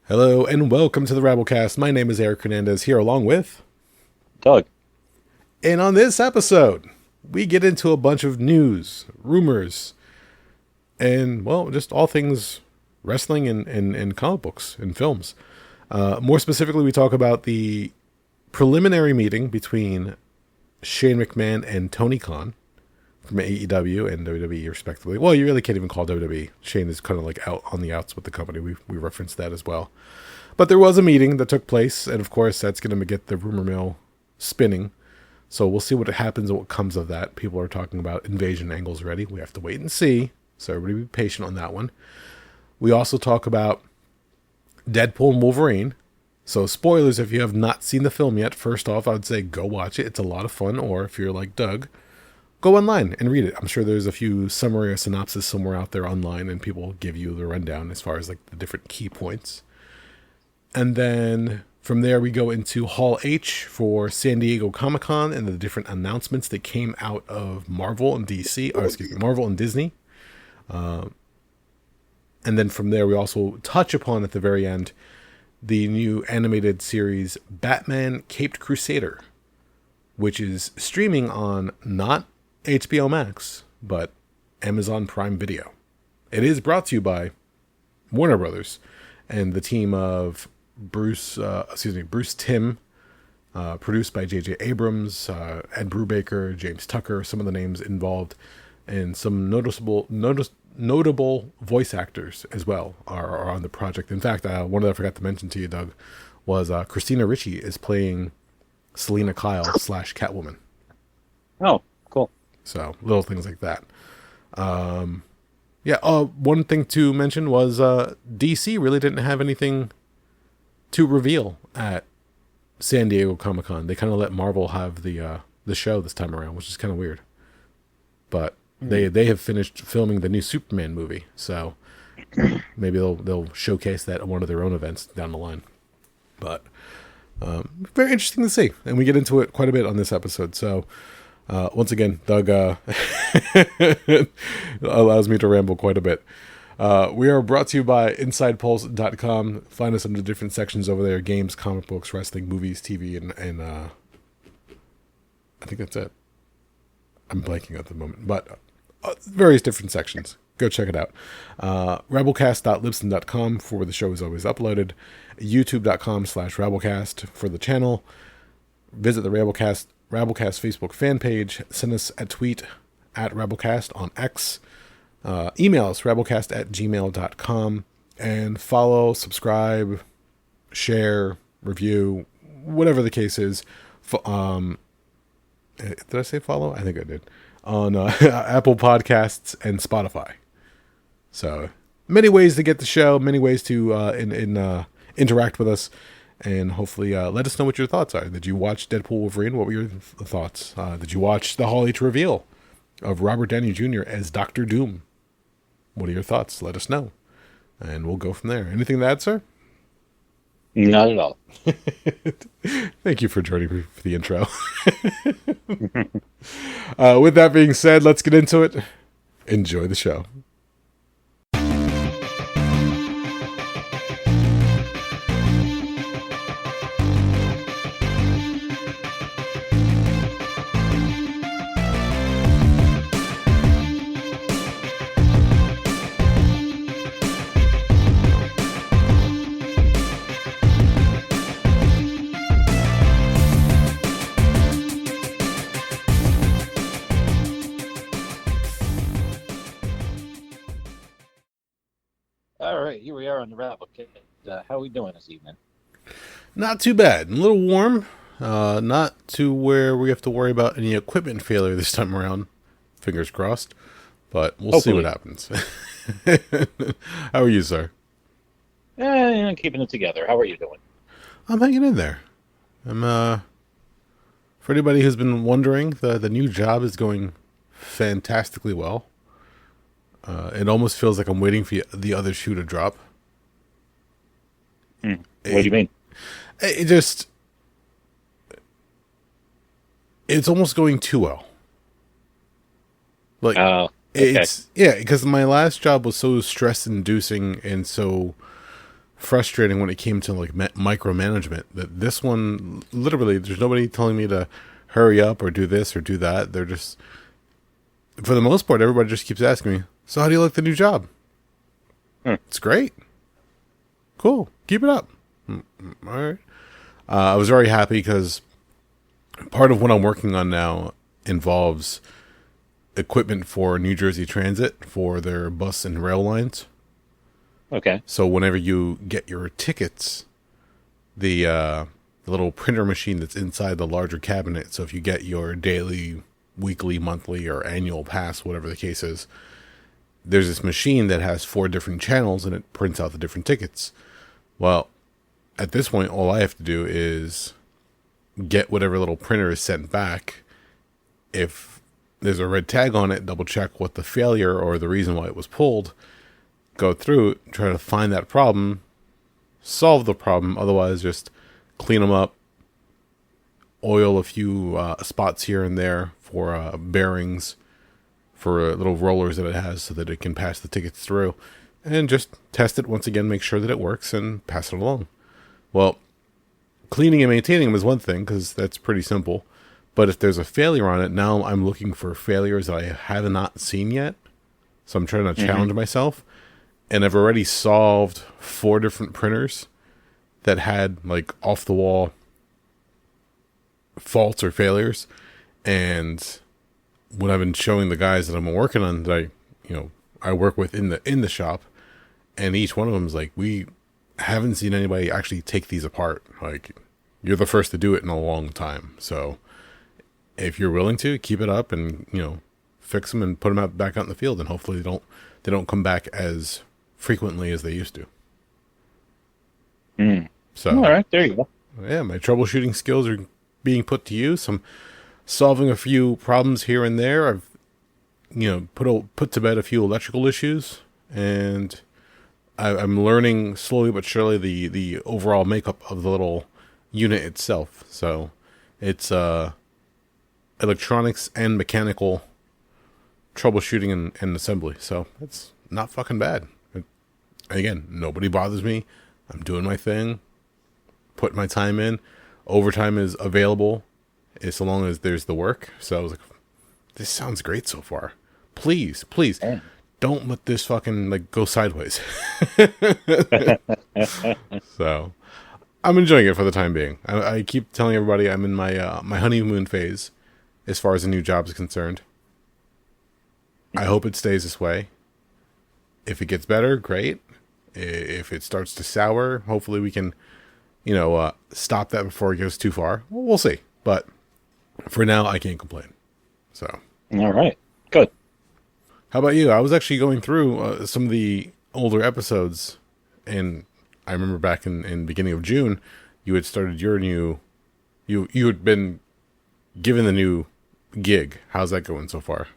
Hello and welcome to the Rabblecast. My name is Eric Hernandez, here along with Doug. And on this episode, we get into a bunch of news, rumors, and, well, just all things wrestling and comic books and films. More specifically, we talk about the preliminary meeting between Shane McMahon and Tony Kahn from AEW and WWE, respectively. Well, you really can't even call WWE. Shane is kind of like out on the outs with the company. We referenced that as well. But there was a meeting that took place, and of course, that's going to get the rumor mill spinning. So we'll see what happens and what comes of that. People are talking about invasion angles already. We have to wait and see. So everybody be patient on that one. We also talk about Deadpool and Wolverine. So spoilers, if you have not seen the film yet, first off, I would say go watch it. It's a lot of fun. Or if you're like Doug, go online and read it. I'm sure there's a few summary or synopsis somewhere out there online, and people will give you the rundown as far as like the different key points. And then from there, we go into Hall H for San Diego Comic-Con and the different announcements that came out of Marvel and Marvel and Disney. And then from there, we also touch upon at the very end the new animated series Batman Caped Crusader, which is streaming on not HBO Max, but Amazon Prime Video. It is brought to you by Warner Brothers and the team of Bruce Timm, produced by J.J. Abrams, Ed Brubaker, James Tucker, some of the names involved, and some notable voice actors as well are on the project. In fact, one that I forgot to mention to you, Doug, was Christina Ricci is playing Selena Kyle / Catwoman. Oh, cool. So little things like that. One thing to mention was DC really didn't have anything to reveal at San Diego Comic-Con. They kind of let Marvel have the show this time around, which is kind of weird. But they have finished filming the new Superman movie, so maybe they'll showcase that at one of their own events down the line. But very interesting to see, and we get into it quite a bit on this episode. So once again, Doug allows me to ramble quite a bit. We are brought to you by InsidePulse.com. Find us under different sections over there: games, comic books, wrestling, movies, TV, and I think that's it. I'm blanking at the moment, but various different sections. Go check it out. Rabblecast.libsyn.com for where the show is always uploaded. YouTube.com/Rabblecast for the channel. Visit the Rabblecast Facebook fan page. Send us a tweet at Rabblecast on X. Email us, rabblecast@gmail.com. And follow, subscribe, share, review, whatever the case is. Did I say follow? I think I did. On Apple Podcasts and Spotify. So many ways to get the show, many ways to interact with us, and hopefully let us know what your thoughts are. Did you watch Deadpool Wolverine? What were your thoughts? Did you watch the Hall H reveal of Robert Downey Jr. as Dr. Doom? What are your thoughts? Let us know, and we'll go from there. Anything to add, sir? Not at all. Thank you for joining me for the intro. With that being said, let's get into it. Enjoy the show. All right, here we are on the Rabblecast. How are we doing this evening? Not too bad. A little warm. Not to where we have to worry about any equipment failure this time around. Fingers crossed. But we'll see what happens. How are you, sir? I'm keeping it together. How are you doing? I'm hanging in there. For anybody who's been wondering, the new job is going fantastically well. It almost feels like I'm waiting for the other shoe to drop. What do you mean? It's almost going too well. Like, okay. because my last job was so stress inducing and so frustrating when it came to like micromanagement. That this one, literally, there's nobody telling me to hurry up or do this or do that. They're just, for the most part, everybody just keeps asking me, so how do you like the new job? It's great. Cool. Keep it up. All right. I was very happy because part of what I'm working on now involves equipment for New Jersey Transit for their bus and rail lines. Okay. So whenever you get your tickets, the little printer machine that's inside the larger cabinet, so if you get your daily, weekly, monthly, or annual pass, whatever the case is, there's this machine that has 4 different channels and it prints out the different tickets. Well, at this point, all I have to do is get whatever little printer is sent back. If there's a red tag on it, double check what the failure or the reason why it was pulled, go through it, try to find that problem, solve the problem, otherwise just clean them up, oil a few spots here and there for bearings, for little rollers that it has so that it can pass the tickets through, and just test it once again, make sure that it works, and pass it along. Well, cleaning and maintaining them is one thing, because that's pretty simple. But if there's a failure on it, now I'm looking for failures that I have not seen yet. So I'm trying to challenge myself. And I've already solved 4 different printers that had like off-the-wall faults or failures. And when I've been showing the guys that I'm working on, that I work with in the shop, and each one of them is like, we haven't seen anybody actually take these apart. Like, you're the first to do it in a long time. So if you're willing to, keep it up and, fix them and put them back out in the field, and hopefully they don't come back as frequently as they used to. So, all right, there you go. Yeah, my troubleshooting skills are being put to use. I'm solving a few problems here and there. I've, put to bed a few electrical issues, and I'm learning slowly but surely the overall makeup of the little unit itself. So it's electronics and mechanical troubleshooting and assembly. So it's not fucking bad. Again, nobody bothers me. I'm doing my thing, putting my time in. Overtime is available as long as there's the work. So I was like, this sounds great so far. Please, don't let this fucking go sideways. So I'm enjoying it for the time being. I keep telling everybody I'm in my my honeymoon phase as far as a new job is concerned. I hope it stays this way. If it gets better, great. If it starts to sour, hopefully we can, stop that before it goes too far. We'll see. But for now, I can't complain. So. All right. Good. How about you? I was actually going through some of the older episodes, and I remember back in the beginning of June, you had started your new, you had been given the new gig. How's that going so far?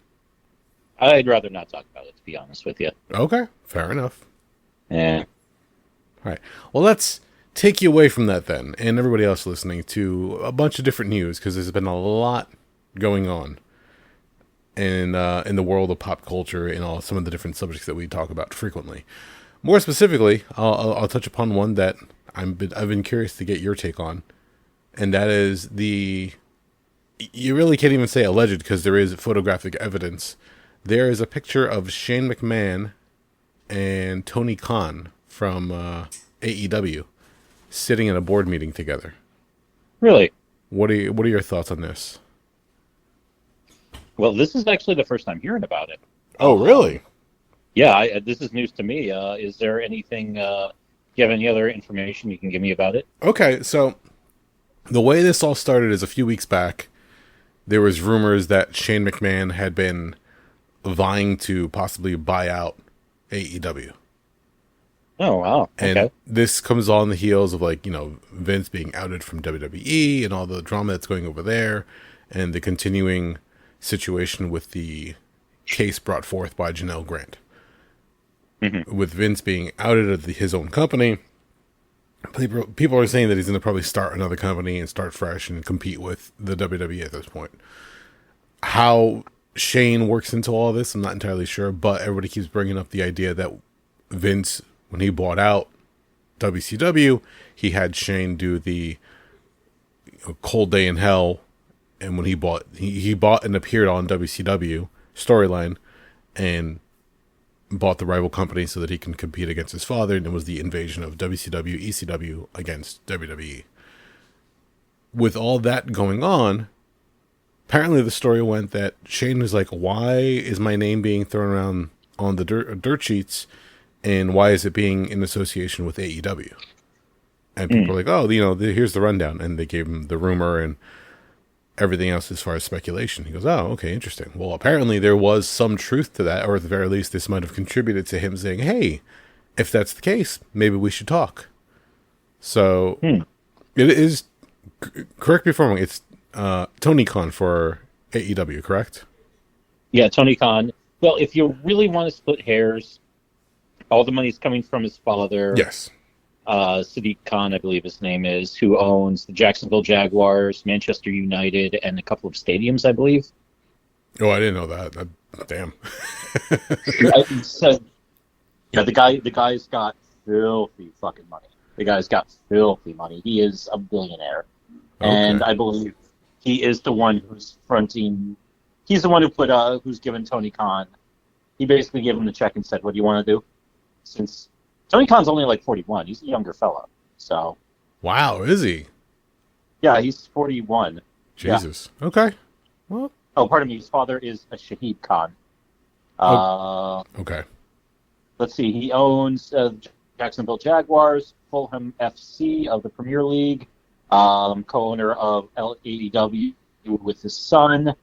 I'd rather not talk about it, to be honest with you. Okay, fair enough. Yeah. All right. Well, let's take you away from that then, and everybody else listening, to a bunch of different news, because there's been a lot going on in the world of pop culture and all some of the different subjects that we talk about frequently. More specifically, I'll touch upon one that I've been curious to get your take on, and that is you really can't even say alleged, because there is photographic evidence. There is a picture of Shane McMahon and Tony Kahn from AEW sitting in a board meeting together. Really? What are your thoughts on this? Well, this is actually the first time hearing about it. Oh, really? Yeah, this is news to me. Is there anything, do you have any other information you can give me about it? Okay, so the way this all started is a few weeks back, there was rumors that Shane McMahon had been vying to possibly buy out AEW. Oh, wow. Okay. And this comes on the heels of Vince being outed from WWE and all the drama that's going over there, and the continuing situation with the case brought forth by Janelle Grant. Mm-hmm. With Vince being outed of his own company, people are saying that he's going to probably start another company and start fresh and compete with the WWE at this point. How Shane works into all this, I'm not entirely sure, but everybody keeps bringing up the idea that Vince, when he bought out WCW, he had Shane do the Cold Day in Hell, and when he bought and appeared on WCW storyline, and bought the rival company so that he can compete against his father, and it was the invasion of WCW, ECW against WWE. With all that going on, apparently the story went that Shane was like, why is my name being thrown around on the dirt sheets, and why is it being in association with AEW? And people are like, oh, here's the rundown. And they gave him the rumor and everything else as far as speculation. He goes, oh, okay, interesting. Well, apparently there was some truth to that, or at the very least, this might have contributed to him saying, hey, if that's the case, maybe we should talk. So it is, correct me if I'm wrong, it's Tony Khan for AEW, correct? Yeah, Tony Khan. Well, if you really want to split hairs, all the money's coming from his father. Yes. Sadiq Khan, I believe his name is, who owns the Jacksonville Jaguars, Manchester United, and a couple of stadiums, I believe. Oh, I didn't know that. Damn. The guy's got filthy fucking money. The guy's got filthy money. He is a billionaire. Okay. And I believe he is the one who's fronting. He's the one who's given Tony Khan. He basically gave him the check and said, what do you want to do? Since Tony Khan's only like 41. He's a younger fella. So. Wow, is he? Yeah, he's 41. Jesus. Yeah. Okay. Well. Oh, pardon me. His father is a Shahid Khan. Okay. Let's see. He owns Jacksonville Jaguars, Fulham FC of the Premier League, co-owner of AEW with his son.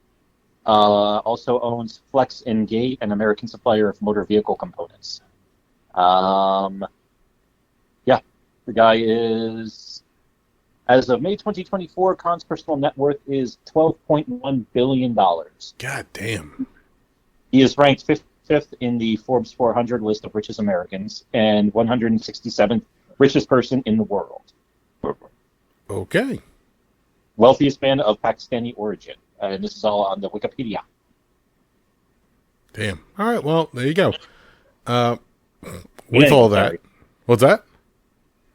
Also owns Flex and Gate, an American supplier of motor vehicle components. The guy is, as of May 2024, Khan's personal net worth is $12.1 billion. God damn. He is ranked fifth in the Forbes 400 list of richest Americans and 167th richest person in the world. Okay. Wealthiest man of Pakistani origin. And this is all on the Wikipedia. Damn. All right, well, there you go. With all that. Sorry. What's that?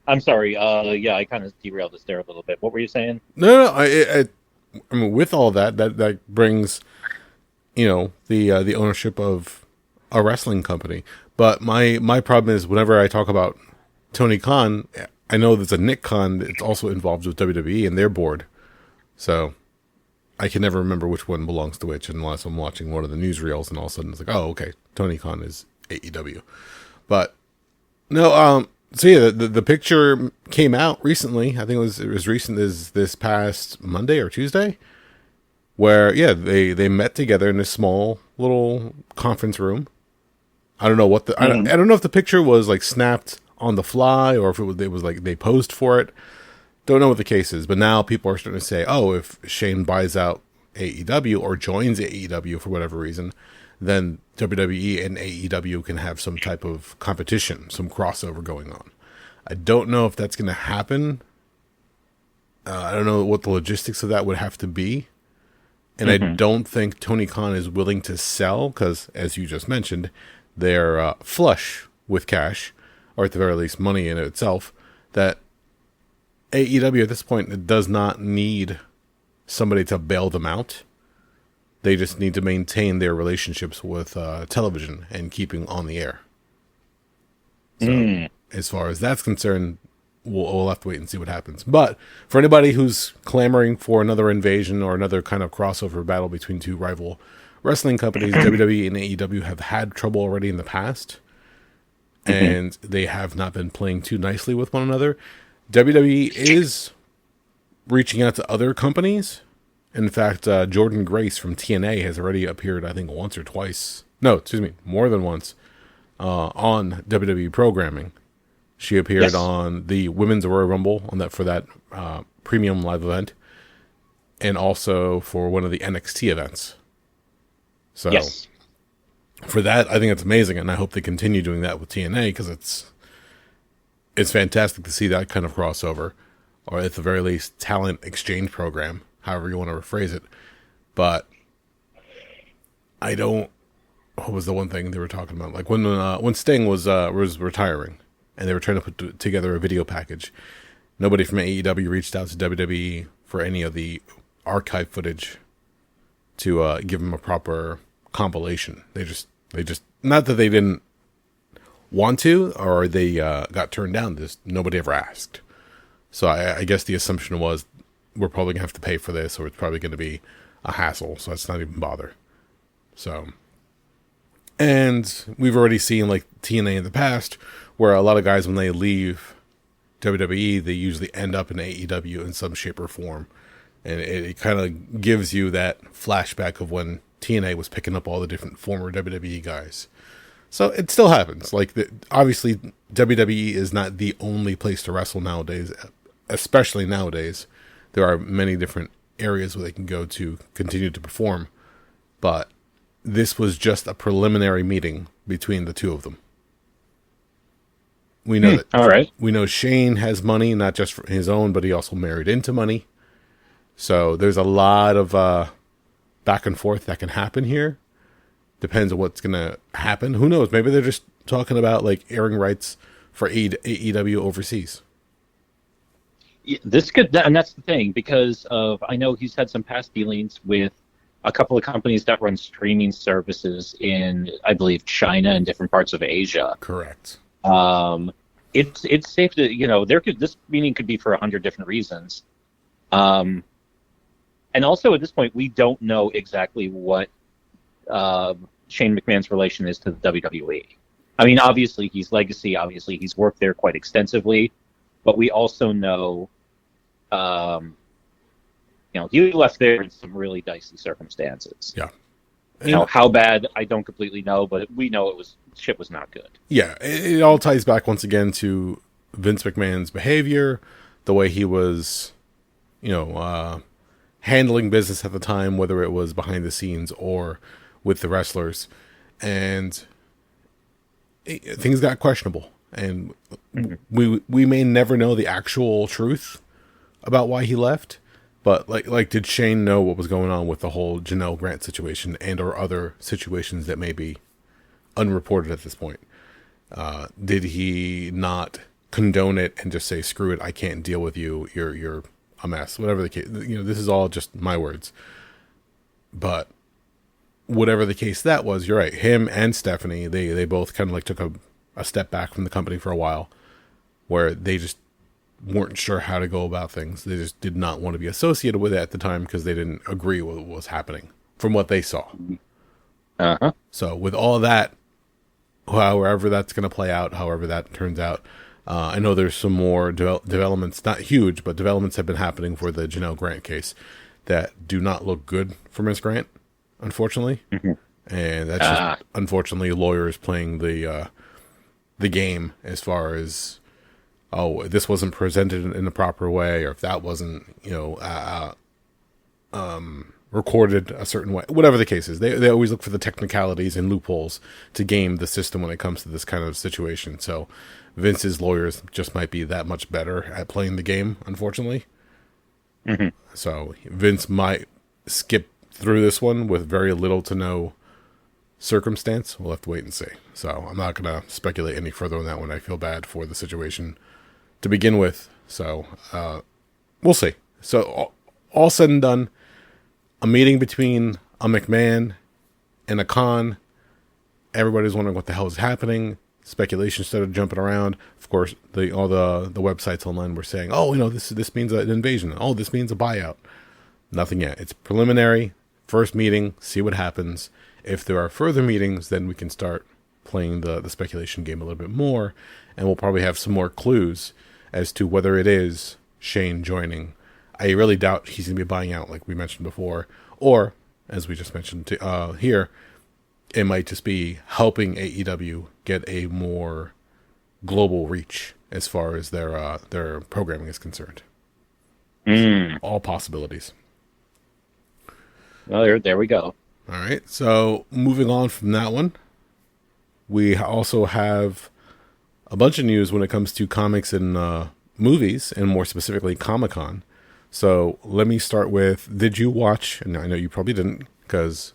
I'm sorry. I kind of derailed us there a little bit. What were you saying? No. I mean, with all that brings, the ownership of a wrestling company. But my problem is whenever I talk about Tony Khan, I know there's a Nick Khan that's also involved with WWE and their board. So I can never remember which one belongs to which unless I'm watching one of the newsreels and all of a sudden it's like, oh, okay, Tony Khan is AEW. But no, so yeah, the picture came out recently. I think it was recent as this past Monday or Tuesday, where they met together in this small little conference room. I don't know I don't know if the picture was like snapped on the fly or if it was like they posed for it. Don't know what the case is, but now people are starting to say, oh, if Shane buys out AEW or joins AEW for whatever reason, then WWE and AEW can have some type of competition, some crossover going on. I don't know if that's going to happen. I don't know what the logistics of that would have to be. And I don't think Tony Khan is willing to sell because, as you just mentioned, they're flush with cash, or at the very least money in itself, that AEW at this point does not need somebody to bail them out. They just need to maintain their relationships with television and keeping on the air. So as far as that's concerned, we'll have to wait and see what happens. But for anybody who's clamoring for another invasion or another kind of crossover battle between two rival wrestling companies, WWE and AEW have had trouble already in the past. And they have not been playing too nicely with one another. WWE is reaching out to other companies. In fact, Jordan Grace from TNA has already appeared, I think, once or twice. No, excuse me, more than once on WWE programming. She appeared on the Women's Royal Rumble for that premium live event, and also for one of the NXT events. So for that, I think it's amazing, and I hope they continue doing that with TNA because it's fantastic to see that kind of crossover, or at the very least, talent exchange program. However you want to rephrase it. But I don't... What was the one thing they were talking about? Like when Sting was retiring and they were trying to put together a video package. Nobody from AEW reached out to WWE for any of the archive footage to give them a proper compilation. They just not that they didn't want to, or they got turned down. Nobody ever asked. So I guess the assumption was we're probably gonna have to pay for this, or it's probably going to be a hassle. So let's not even bother. So, and we've already seen like TNA in the past, where a lot of guys when they leave WWE, they usually end up in AEW in some shape or form, and it kind of gives you that flashback of when TNA was picking up all the different former WWE guys. So it still happens. Like, obviously, WWE is not the only place to wrestle nowadays, especially nowadays. There are many different areas where they can go to continue to perform, but this was just a preliminary meeting between the two of them. We know that. All right. We know Shane has money, not just for his own, but he also married into money. So there's a lot of back and forth that can happen here. Depends on what's going to happen. Who knows? Maybe they're just talking about like airing rights for AEW overseas. Yeah, this could, and that's the thing, because I know he's had some past dealings with a couple of companies that run streaming services in, I believe, China and different parts of Asia. Correct. It's safe to, this meeting could be for 100 different reasons. And also at this point, we don't know exactly what Shane McMahon's relation is to the WWE. I mean, obviously he's legacy. Obviously he's worked there quite extensively, but we also know, he left there in some really dicey circumstances. Yeah. How bad, I don't completely know, but we know shit was not good. Yeah, it all ties back once again to Vince McMahon's behavior, the way he was, handling business at the time, whether it was behind the scenes or with the wrestlers, and things got questionable. And we may never know the actual truth about why he left. But like, did Shane know what was going on with the whole Janelle Grant situation and or other situations that may be unreported at this point? Did he not condone it and just say, "Screw it, I can't deal with you. You're a mess." Whatever the case, this is all just my words. But whatever the case that was, you're right. Him and Stephanie, they both kind of like took a step back from the company for a while, where they just weren't sure how to go about things. They just did not want to be associated with it at the time because they didn't agree with what was happening from what they saw. Uh-huh. So with all of that, however that's going to play out, however that turns out, I know there's some more developments, not huge, but developments have been happening for the Janelle Grant case that do not look good for Ms. Grant, unfortunately. Mm-hmm. And that's just, unfortunately, lawyers playing the game as far as, this wasn't presented in the proper way, or if that wasn't, recorded a certain way, whatever the case is. They always look for the technicalities and loopholes to game the system when it comes to this kind of situation. So Vince's lawyers just might be that much better at playing the game, unfortunately. Mm-hmm. So Vince might skip through this one with very little to no circumstance. We'll have to wait and see. So I'm not going to speculate any further on that one. I feel bad for the situation to begin with. So we'll see. So all said and done, a meeting between a McMahon and a Kahn. Everybody's wondering what the hell is happening. Speculation started jumping around. Of course, all the websites online were saying, this means an invasion. Oh, this means a buyout. Nothing yet. It's preliminary. First meeting. See what happens. If there are further meetings, then we can start playing the speculation game a little bit more, and we'll probably have some more clues as to whether it is Shane joining. I really doubt he's going to be buying out, like we mentioned before, or, as we just mentioned here, it might just be helping AEW get a more global reach as far as their programming is concerned. All possibilities. Well, there we go. All right, so moving on from that one, we also have a bunch of news when it comes to comics and movies, and more specifically Comic-Con. So let me start with, did you watch, and I know you probably didn't, because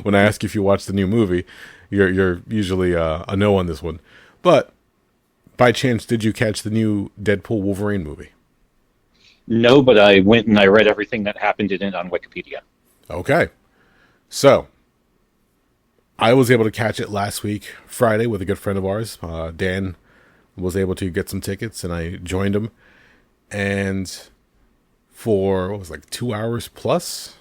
when I ask you if you watched the new movie, you're usually a no on this one. But by chance, did you catch the new Deadpool Wolverine movie? No, but I went and I read everything that happened in it on Wikipedia. Okay. So, I was able to catch it last week, Friday, with a good friend of ours. Dan was able to get some tickets, and I joined him. And for, what was it, like 2 hours plus?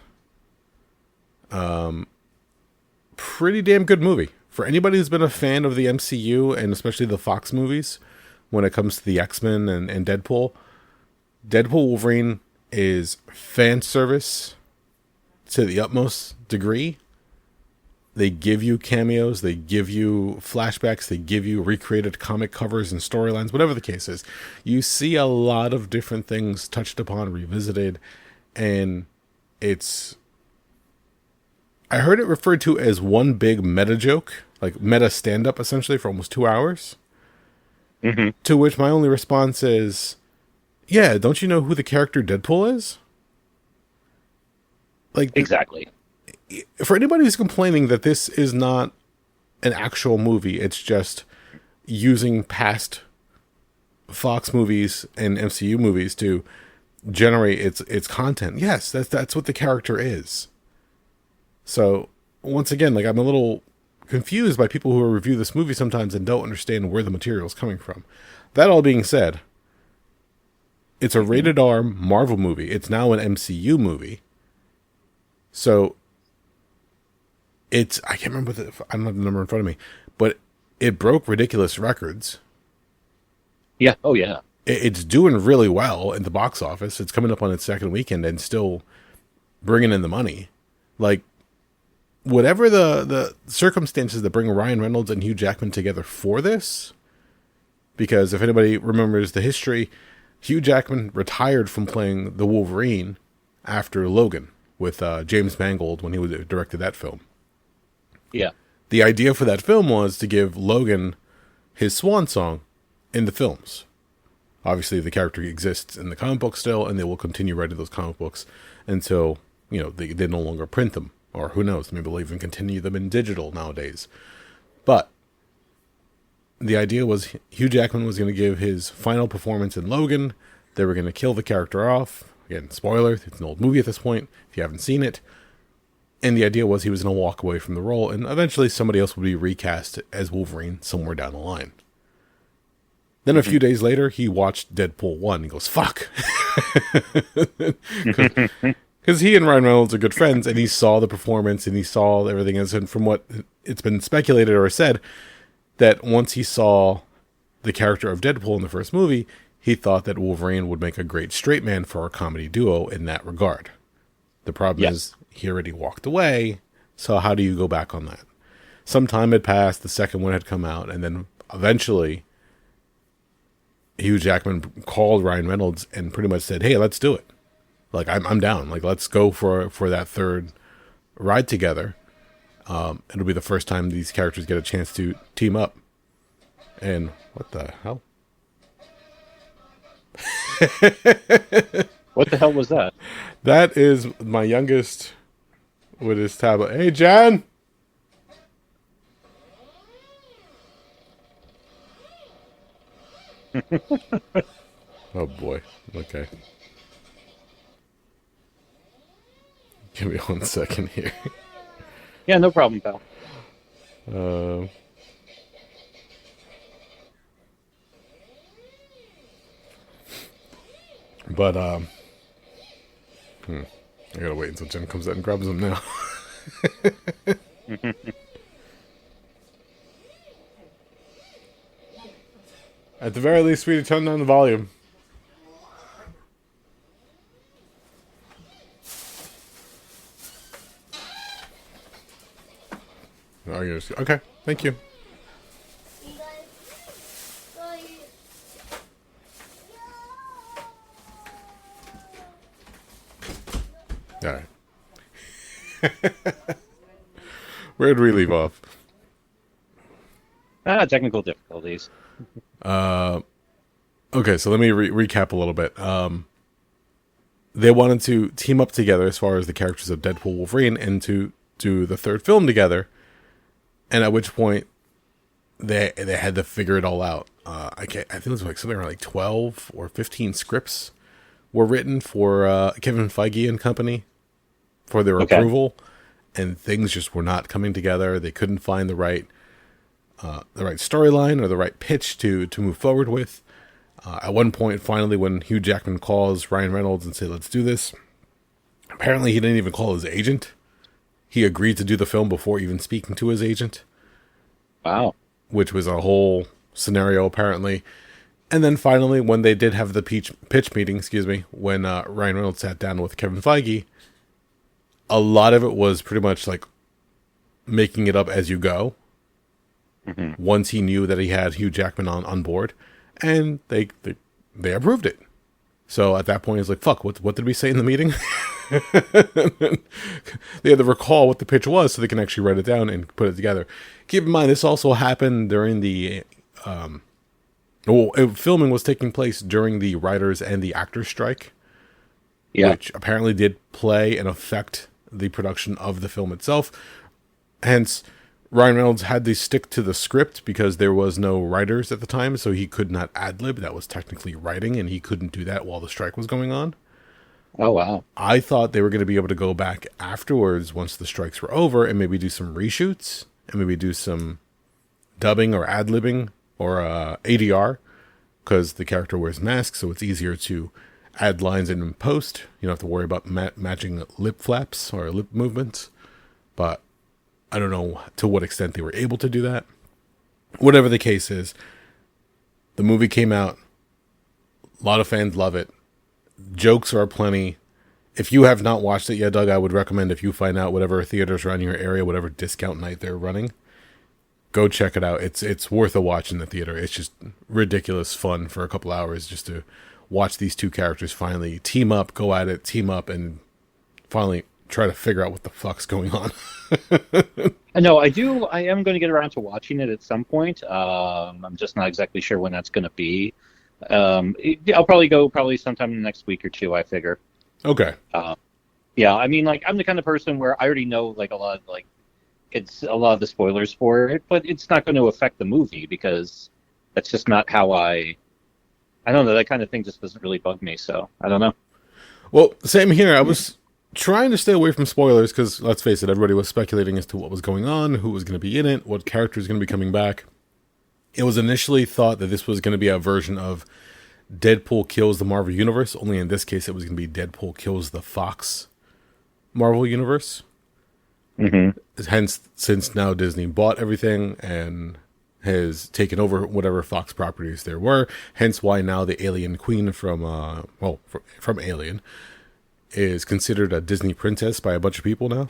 Pretty damn good movie. For anybody who's been a fan of the MCU, and especially the Fox movies, when it comes to the X-Men and Deadpool, Deadpool Wolverine is fan service to the utmost degree. They give you cameos, they give you flashbacks, they give you recreated comic covers and storylines, whatever the case is. You see a lot of different things touched upon, revisited, and it's... I heard it referred to as one big meta joke, like meta stand-up essentially for almost 2 hours. Mm-hmm. To which my only response is, yeah, don't you know who the character Deadpool is? Like, exactly. For anybody who's complaining that this is not an actual movie, it's just using past Fox movies and MCU movies to generate its content. Yes, that's what the character is. So, once again, like, I'm a little confused by people who review this movie sometimes and don't understand where the material is coming from. That all being said, it's a rated R Marvel movie. It's now an MCU movie. So, I can't remember, I don't have the number in front of me, but it broke ridiculous records. Yeah, oh yeah. It's doing really well in the box office. It's coming up on its second weekend and still bringing in the money. Like, whatever the circumstances that bring Ryan Reynolds and Hugh Jackman together for this, because if anybody remembers the history, Hugh Jackman retired from playing the Wolverine after Logan with James Mangold when he directed that film. Yeah. The idea for that film was to give Logan his swan song in the films. Obviously, the character exists in the comic book still, and they will continue writing those comic books until, they no longer print them. Or who knows, maybe they'll even continue them in digital nowadays. But the idea was Hugh Jackman was going to give his final performance in Logan. They were going to kill the character off. Again, spoiler, it's an old movie at this point, if you haven't seen it. And the idea was he was going to walk away from the role, and eventually somebody else would be recast as Wolverine somewhere down the line. Then a few days later, he watched Deadpool 1. He goes, fuck! Because he and Ryan Reynolds are good friends, and he saw the performance, and he saw everything else. And from what it's been speculated or said, that once he saw the character of Deadpool in the first movie, he thought that Wolverine would make a great straight man for a comedy duo in that regard. The problem is, he already walked away, so how do you go back on that? Some time had passed, the second one had come out, and then eventually Hugh Jackman called Ryan Reynolds and pretty much said, hey, let's do it. Like, I'm down. Like, let's go for that third ride together. It'll be the first time these characters get a chance to team up. And what the hell? What the hell was that? That is my youngest with his tablet. Hey, Jan! Oh, boy. Okay. Give me 1 second here. Yeah, no problem, pal. I gotta wait until Jen comes out and grabs them now. At the very least, we need to turn down the volume. Okay, thank you. All right. Where did we leave off? Technical difficulties. Okay, so let me recap a little bit. They wanted to team up together as far as the characters of Deadpool, Wolverine, and to do the third film together. And at which point, they had to figure it all out. I think it was like something around like 12 or 15 scripts were written for Kevin Feige and company for their Okay. approval, and things just were not coming together. They couldn't find the right storyline or the right pitch to move forward with. At one point, finally, when Hugh Jackman calls Ryan Reynolds and says, "Let's do this," apparently he didn't even call his agent. He agreed to do the film before even speaking to his agent. Wow. Which was a whole scenario, apparently. And then finally, when they did have the pitch meeting, when Ryan Reynolds sat down with Kevin Feige, a lot of it was pretty much like making it up as you go. Mm-hmm. Once he knew that he had Hugh Jackman on board, and they approved it. So at that point, it's like, fuck, what did we say in the meeting? They had to recall what the pitch was so they can actually write it down and put it together. Keep in mind, this also happened during the... filming was taking place during the writers and the actors strike, which apparently did play and affect the production of the film itself. Hence, Ryan Reynolds had to stick to the script because there was no writers at the time, so he could not ad-lib. That was technically writing, and he couldn't do that while the strike was going on. Oh, wow. I thought they were going to be able to go back afterwards once the strikes were over and maybe do some reshoots and maybe do some dubbing or ad-libbing or ADR, because the character wears masks, so it's easier to add lines in post. You don't have to worry about matching lip flaps or lip movements. But I don't know to what extent they were able to do that. Whatever the case is, the movie came out. A lot of fans love it. Jokes are plenty. If you have not watched it yet, Doug, I would recommend, if you find out whatever theaters around your area, whatever discount night they're running, go check it out. It's worth a watch in the theater. It's just ridiculous fun for a couple hours just to watch these two characters finally team up, go at it, team up, and finally try to figure out what the fuck's going on. No, I am going to get around to watching it at some point. I'm just not exactly sure when that's going to be. I'll probably go sometime in the next week or two, I figure. Okay. Yeah, I mean, like, I'm the kind of person where I already know, like, it's a lot of the spoilers for it, but it's not going to affect the movie because that's just not how I don't know, that kind of thing just doesn't really bug me, so I don't know. Well, same here. I was trying to stay away from spoilers because, let's face it, everybody was speculating as to what was going on, who was going to be in it, what character is going to be coming back. It was initially thought that this was going to be a version of Deadpool kills the Marvel Universe, only in this case it was going to be Deadpool kills the Fox Marvel Universe. Mm-hmm. Hence, since now Disney bought everything and has taken over whatever Fox properties there were, hence why now the Alien Queen from Alien is considered a Disney princess by a bunch of people now.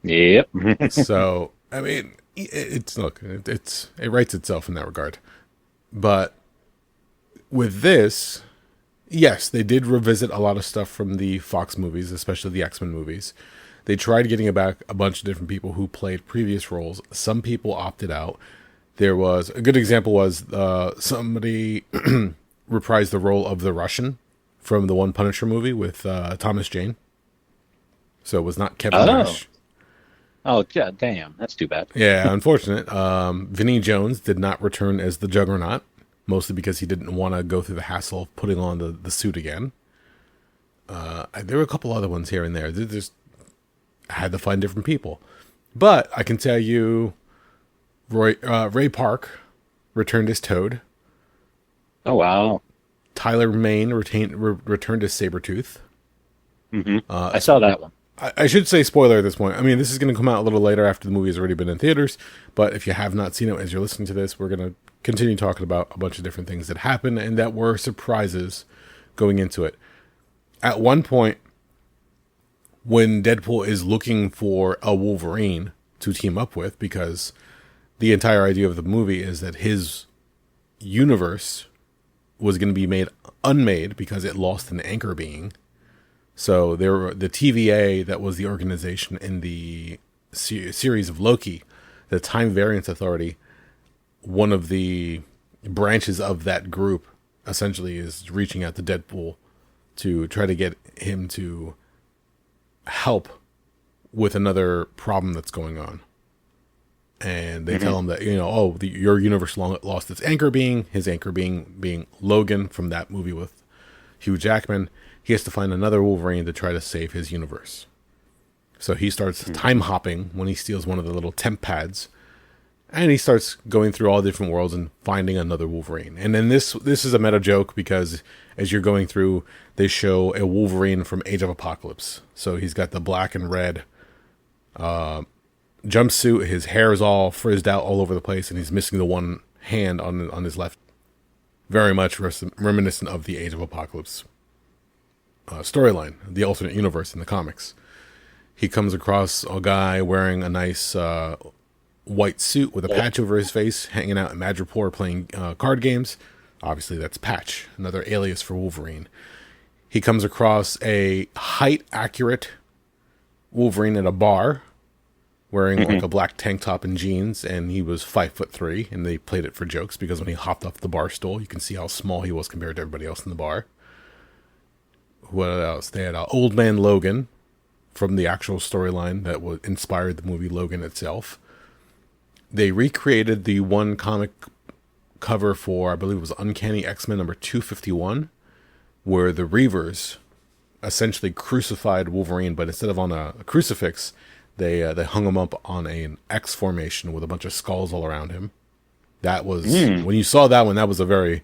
Yep. So, I mean, it writes itself in that regard. But with this, yes, they did revisit a lot of stuff from the Fox movies, especially the X-Men movies. They tried getting back a bunch of different people who played previous roles. Some people opted out. There was a good example was somebody reprised the role of the Russian from the one Punisher movie with Thomas Jane. So it was not Kevin Nash. Oh, God damn. That's too bad. Yeah, unfortunate. Vinnie Jones did not return as the Juggernaut, mostly because he didn't want to go through the hassle of putting on the suit again. There were a couple other ones here and there. I had to find different people. But I can tell you, Ray Park returned as Toad. Oh, wow. Tyler Mane returned as Sabretooth. Mm-hmm. I saw that one. I should say spoiler at this point. I mean, this is going to come out a little later after the movie has already been in theaters. But if you have not seen it as you're listening to this, we're going to continue talking about a bunch of different things that happened and that were surprises going into it. At one point, when Deadpool is looking for a Wolverine to team up with, because the entire idea of the movie is that his universe was going to be made unmade because it lost an anchor being. So the TVA, that was the organization in the series of Loki, the Time Variance Authority, one of the branches of that group essentially is reaching out to Deadpool to try to get him to help with another problem that's going on. And they tell him that, your universe lost its anchor being, his anchor being Logan from that movie with Hugh Jackman. He has to find another Wolverine to try to save his universe. So he starts time hopping when he steals one of the little temp pads. And he starts going through all different worlds and finding another Wolverine. And then this is a meta joke because as you're going through, they show a Wolverine from Age of Apocalypse. So he's got the black and red jumpsuit. His hair is all frizzed out all over the place, and he's missing the one hand on his left. Very much reminiscent of the Age of Apocalypse storyline, the alternate universe in the comics. He comes across a guy wearing a nice white suit with a patch over his face, hanging out in Madripoor playing card games. Obviously, that's Patch, another alias for Wolverine. He comes across a height-accurate Wolverine at a bar, wearing like a black tank top and jeans, and he was 5'3", and they played it for jokes because when he hopped off the bar stool, you can see how small he was compared to everybody else in the bar. What else? They had Old Man Logan from the actual storyline that inspired the movie Logan itself. They recreated the one comic cover for, I believe it was Uncanny X-Men number 251, where the Reavers essentially crucified Wolverine, but instead of on a crucifix, they hung him up on an X formation with a bunch of skulls all around him. That was, when you saw that one, that was a very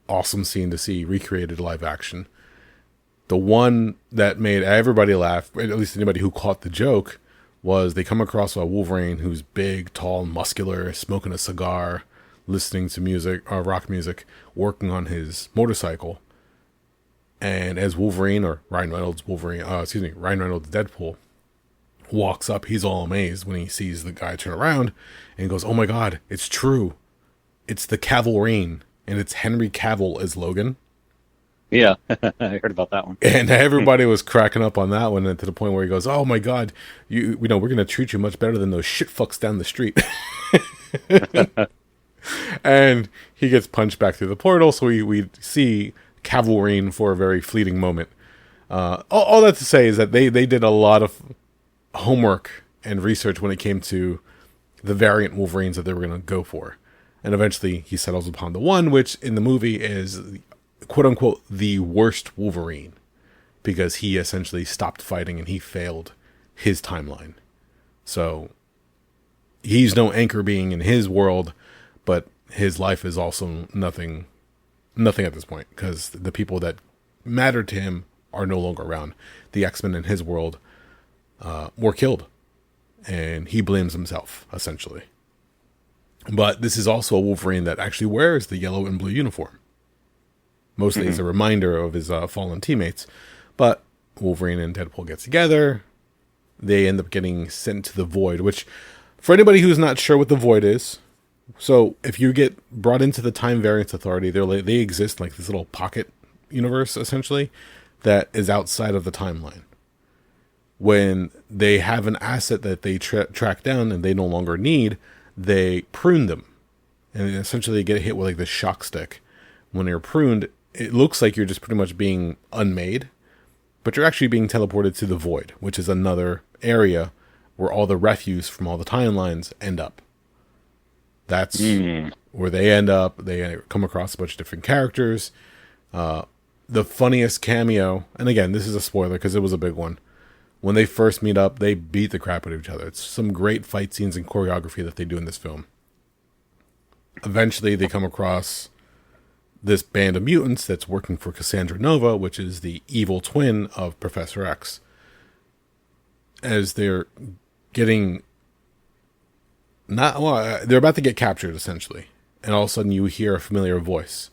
awesome scene to see recreated live action. The one that made everybody laugh, at least anybody who caught the joke, was they come across a Wolverine who's big, tall, muscular, smoking a cigar, listening to music, rock music, working on his motorcycle. And as Wolverine, or Ryan Reynolds Deadpool, walks up, he's all amazed when he sees the guy turn around and he goes, "Oh my God, it's true. It's the Cavalrine, and it's Henry Cavill as Logan." Yeah, I heard about that one. And everybody was cracking up on that one, and to the point where he goes, "Oh my God, we're going to treat you much better than those shit fucks down the street." And he gets punched back through the portal, so we see Cavalrine for a very fleeting moment. All that to say is that they did a lot of homework and research when it came to the variant Wolverines that they were going to go for. And eventually he settles upon the one, which in the movie is quote-unquote the worst Wolverine, because he essentially stopped fighting and he failed his timeline. So he's no anchor being in his world, but his life is also nothing at this point, because the people that mattered to him are no longer around. The X-Men in his world were killed, and he blames himself, essentially. But this is also a Wolverine that actually wears the yellow and blue uniform. Mostly as a reminder of his fallen teammates. But Wolverine and Deadpool get together. They end up getting sent to the Void, which, for anybody who's not sure what the Void is, so if you get brought into the Time Variance Authority, they exist like this little pocket universe, essentially, that is outside of the timeline. When they have an asset that they track down and they no longer need, they prune them. And essentially they get hit with like this shock stick. When they're pruned, it looks like you're just pretty much being unmade, but you're actually being teleported to the Void, which is another area where all the refuse from all the timelines end up. That's where they end up. They come across a bunch of different characters. The funniest cameo, and again, this is a spoiler because it was a big one. When they first meet up, they beat the crap out of each other. It's some great fight scenes and choreography that they do in this film. Eventually, they come across this band of mutants that's working for Cassandra Nova, which is the evil twin of Professor X. As they're getting... they're about to get captured, essentially. And all of a sudden, you hear a familiar voice.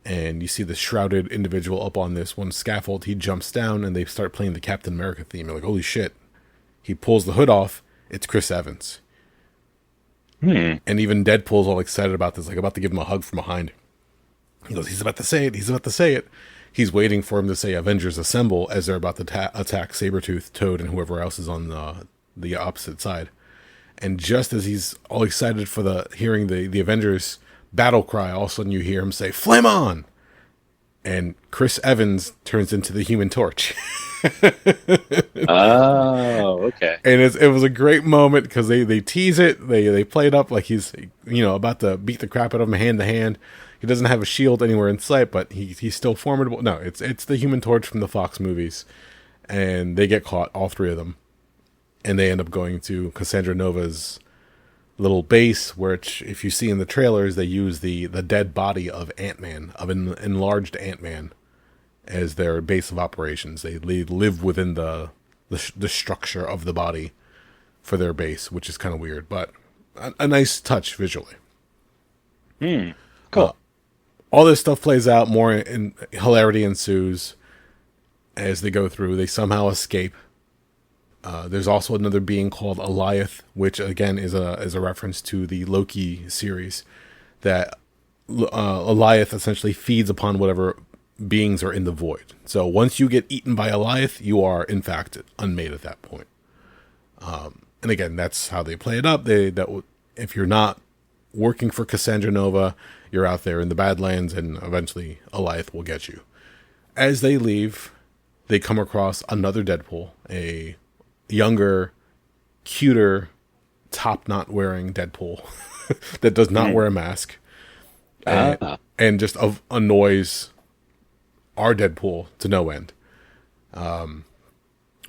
And you see the shrouded individual up on this one scaffold. He jumps down, and they start playing the Captain America theme. You're like, holy shit. He pulls the hood off. It's Chris Evans. And even Deadpool's all excited about this, like about to give him a hug from behind. He goes, he's about to say it. He's about to say it. He's waiting for him to say Avengers Assemble as they're about to attack Sabretooth, Toad, and whoever else is on the opposite side. And just as he's all excited for hearing the Avengers battle cry, all of a sudden you hear him say, "Flame on!" And Chris Evans turns into the Human Torch. Oh, okay. And it was a great moment because they tease it, they play it up like he's about to beat the crap out of him hand to hand. He doesn't have a shield anywhere in sight, but he's still formidable. No, it's the Human Torch from the Fox movies, and they get caught, all three of them, and they end up going to Cassandra Nova's little base, which if you see in the trailers, they use the dead body of Ant-Man, of an enlarged Ant-Man, as their base of operations. They live within the structure of the body for their base, which is kind of weird, but a nice touch visually. Cool. All this stuff plays out, more and hilarity ensues as they go through. They somehow escape. There's also another being called Alioth, which again is a reference to the Loki series, that Alioth essentially feeds upon whatever beings are in the void. So once you get eaten by Alioth, you are in fact unmade at that point. And again, that's how they play it up. If you're not working for Cassandra Nova, you're out there in the Badlands, and eventually Alioth will get you. As they leave, they come across another Deadpool, a younger, cuter, top knot wearing Deadpool that does not wear a mask, and just annoys our Deadpool to no end.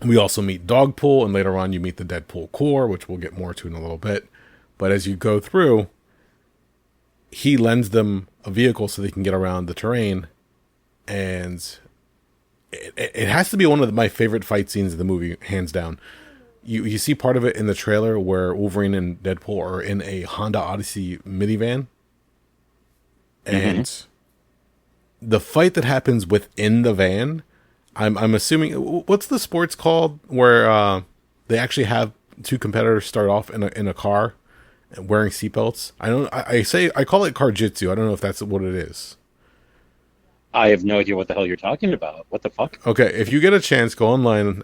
We also meet Dogpool, and later on you meet the Deadpool Corps, which we'll get more to in a little bit. But as you go through, he lends them a vehicle so they can get around the terrain, and it has to be one of my favorite fight scenes of the movie, hands down. You see part of it in the trailer where Wolverine and Deadpool are in a Honda Odyssey minivan, and the fight that happens within the van, I'm assuming, what's the sports called where they actually have two competitors start off in a car wearing seatbelts? I call it car jitsu. I don't know if that's what it is. I have no idea what the hell you're talking about. What the fuck? Okay, if you get a chance, go online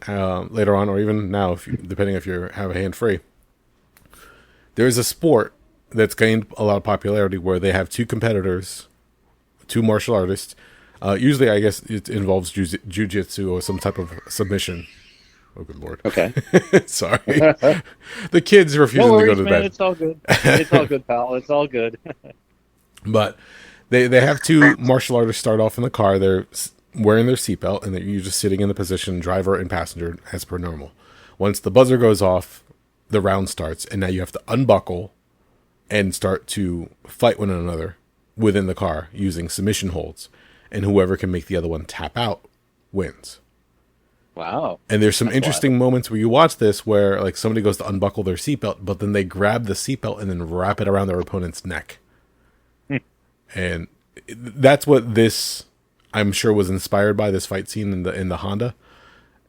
later on, or even now, depending if you have a hand free. There is a sport that's gained a lot of popularity where they have two competitors, two martial artists. Usually, I guess it involves jujitsu or some type of submission. Oh, good lord. Okay. Sorry. The kids refusing to go to bed. It's all good. It's all good, pal. It's all good. But they have two martial artists start off in the car. They're wearing their seatbelt, and you're just sitting in the position, driver and passenger, as per normal. Once the buzzer goes off, the round starts, and now you have to unbuckle and start to fight one another within the car using submission holds. And whoever can make the other one tap out wins. Wow. And there's some interesting moments where you watch this where like somebody goes to unbuckle their seatbelt, but then they grab the seatbelt and then wrap it around their opponent's neck. And that's what this, I'm sure, was inspired by, this fight scene in the Honda.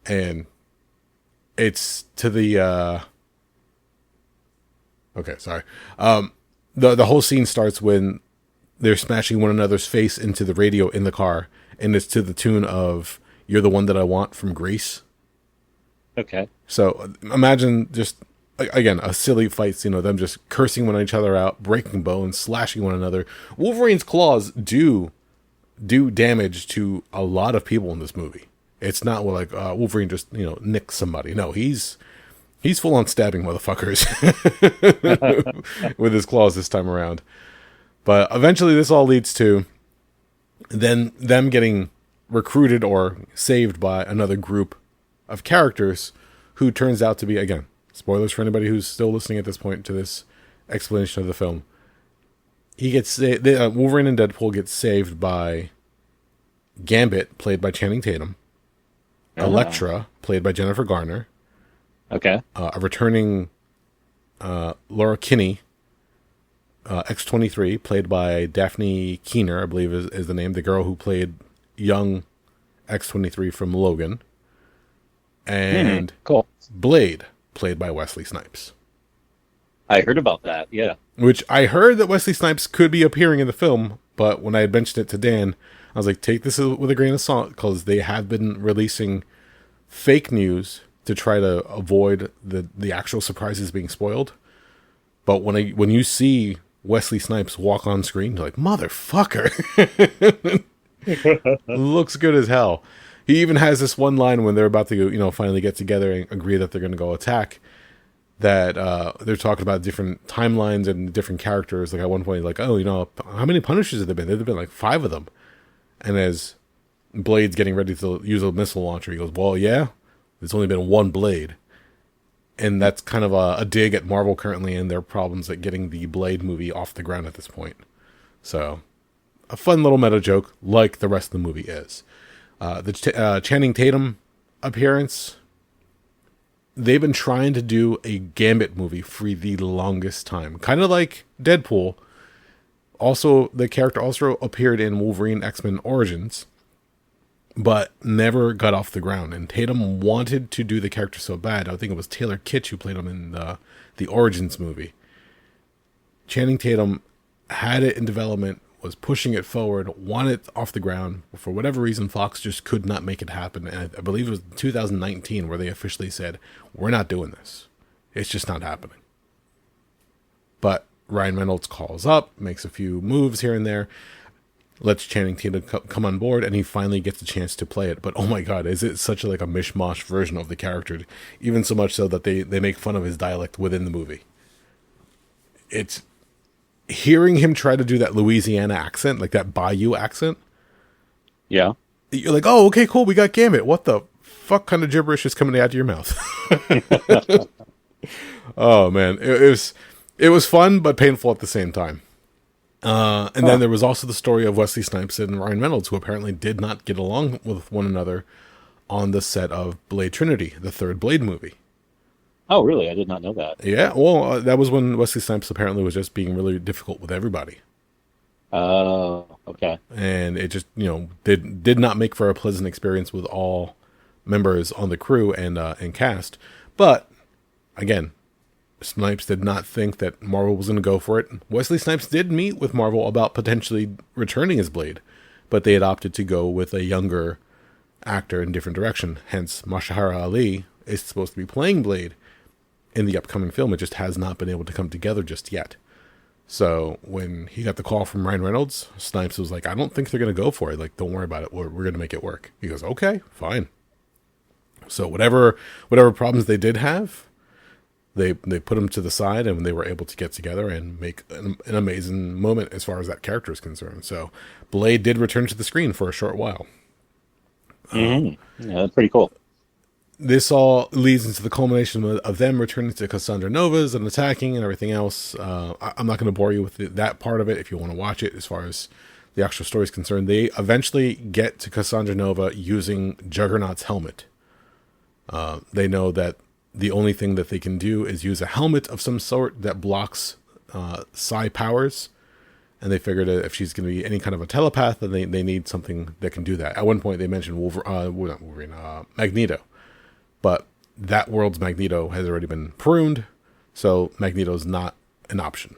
And it's to the okay, sorry. The whole scene starts when they're smashing one another's face into the radio in the car, and it's to the tune of "You're the One That I Want" from Grease. Okay. So imagine just, again, a silly fight scene of them just cursing one each other out, breaking bones, slashing one another. Wolverine's claws do damage to a lot of people in this movie. It's not like Wolverine just nicks somebody. No, he's full on stabbing motherfuckers with his claws this time around. But eventually this all leads to then them getting recruited or saved by another group of characters who turns out to be, again, spoilers for anybody who's still listening at this point to this explanation of the film. Wolverine and Deadpool get saved by Gambit, played by Channing Tatum, Elektra, played by Jennifer Garner, okay, a returning Laura Kinney, X-23, played by Daphne Keener, I believe is the name, the girl who played young X-23 from Logan, and cool. Blade, played by Wesley Snipes. I heard about that, yeah. Which I heard that Wesley Snipes could be appearing in the film, but when I had mentioned it to Dan, I was like, take this with a grain of salt, because they have been releasing fake news to try to avoid the actual surprises being spoiled. But when you see Wesley Snipes walk on screen, you're like, motherfucker. Looks good as hell. He even has this one line when they're about to, finally get together and agree that they're going to go attack. That they're talking about different timelines and different characters. Like at one point, like, oh, how many Punishers have there been? There've been like 5 of them. And as Blade's getting ready to use a missile launcher, he goes, well, yeah, there's only been one Blade. And that's kind of a dig at Marvel currently and their problems at getting the Blade movie off the ground at this point. So, a fun little meta joke, like the rest of the movie is. The Channing Tatum appearance, they've been trying to do a Gambit movie for the longest time. Kind of like Deadpool. Also, the character also appeared in Wolverine X-Men Origins, but never got off the ground. And Tatum wanted to do the character so bad. I think it was Taylor Kitsch who played him in the Origins movie. Channing Tatum had it in development, was pushing it forward, wanted it off the ground. For whatever reason, Fox just could not make it happen. And I believe it was 2019 where they officially said, we're not doing this. It's just not happening. But Ryan Reynolds calls up, makes a few moves here and there, lets Channing Tatum come on board, and he finally gets a chance to play it. But oh my god, is it such a mishmash version of the character? Even so much so that they make fun of his dialect within the movie. It's hearing him try to do that Louisiana accent, like that Bayou accent. Yeah. You're like, oh, okay, cool, we got Gambit. What the fuck kind of gibberish is coming out of your mouth? Oh man, it was fun but painful at the same time. And then there was also the story of Wesley Snipes and Ryan Reynolds, who apparently did not get along with one another on the set of Blade Trinity, the third Blade movie. Oh, really? I did not know that. Yeah, well, that was when Wesley Snipes apparently was just being really difficult with everybody. Oh, okay. And it just, did not make for a pleasant experience with all members on the crew and cast. But, again, Snipes did not think that Marvel was going to go for it. Wesley Snipes did meet with Marvel about potentially returning as Blade, but they had opted to go with a younger actor in a different direction. Hence, Mahershala Ali is supposed to be playing Blade in the upcoming film. It just has not been able to come together just yet. So when he got the call from Ryan Reynolds, Snipes was like, I don't think they're going to go for it. Like, don't worry about it. We're going to make it work. He goes, okay, fine. So whatever problems they did have, they put them to the side, and they were able to get together and make an amazing moment as far as that character is concerned. So Blade did return to the screen for a short while. Mm-hmm. Yeah, that's pretty cool. This all leads into the culmination of them returning to Cassandra Nova's and attacking and everything else. I'm not going to bore you with that part of it if you want to watch it. As far as the actual story is concerned, they eventually get to Cassandra Nova using Juggernaut's helmet. They know that the only thing that they can do is use a helmet of some sort that blocks psi powers. And they figured that if she's going to be any kind of a telepath, then they need something that can do that. At one point, they mentioned Magneto. But that world's Magneto has already been pruned, so Magneto's not an option.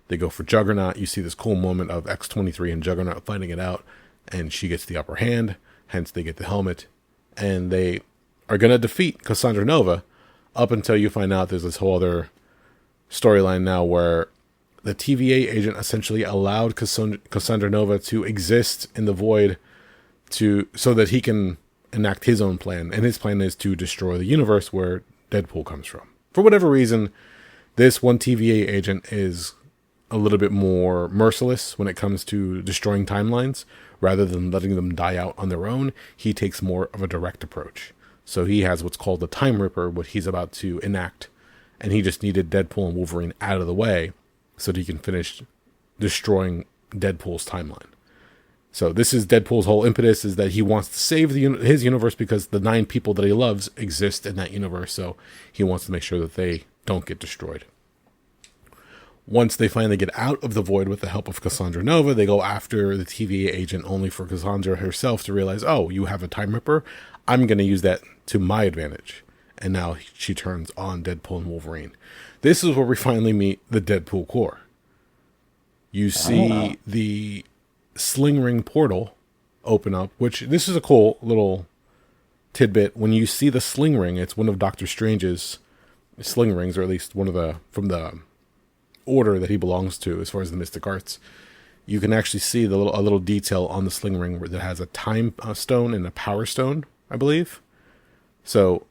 They go for Juggernaut. You see this cool moment of X-23 and Juggernaut fighting it out, and she gets the upper hand, hence they get the helmet. And they are going to defeat Cassandra Nova up until you find out there's this whole other storyline now where the TVA agent essentially allowed Cassandra Nova to exist in the void so that he can enact his own plan, and his plan is to destroy the universe where Deadpool comes from. For whatever reason, this one TVA agent is a little bit more merciless when it comes to destroying timelines. Rather than letting them die out on their own, he takes more of a direct approach. So he has what's called the Time Ripper, what he's about to enact, and he just needed Deadpool and Wolverine out of the way so that he can finish destroying Deadpool's timeline. So this is Deadpool's whole impetus, is that he wants to save his universe because the 9 people that he loves exist in that universe. So he wants to make sure that they don't get destroyed. Once they finally get out of the void with the help of Cassandra Nova, they go after the TVA agent only for Cassandra herself to realize, oh, you have a Time Ripper? I'm going to use that to my advantage. And now she turns on Deadpool and Wolverine. This is where we finally meet the Deadpool Corps. You see the Sling Ring portal open up, which this is a cool little tidbit. When you see the Sling Ring, it's one of Doctor Strange's sling rings, or at least one of from the order that he belongs to as far as the mystic arts. you can actually see a little detail on the sling ring that has a time stone and a power stone, I believe. So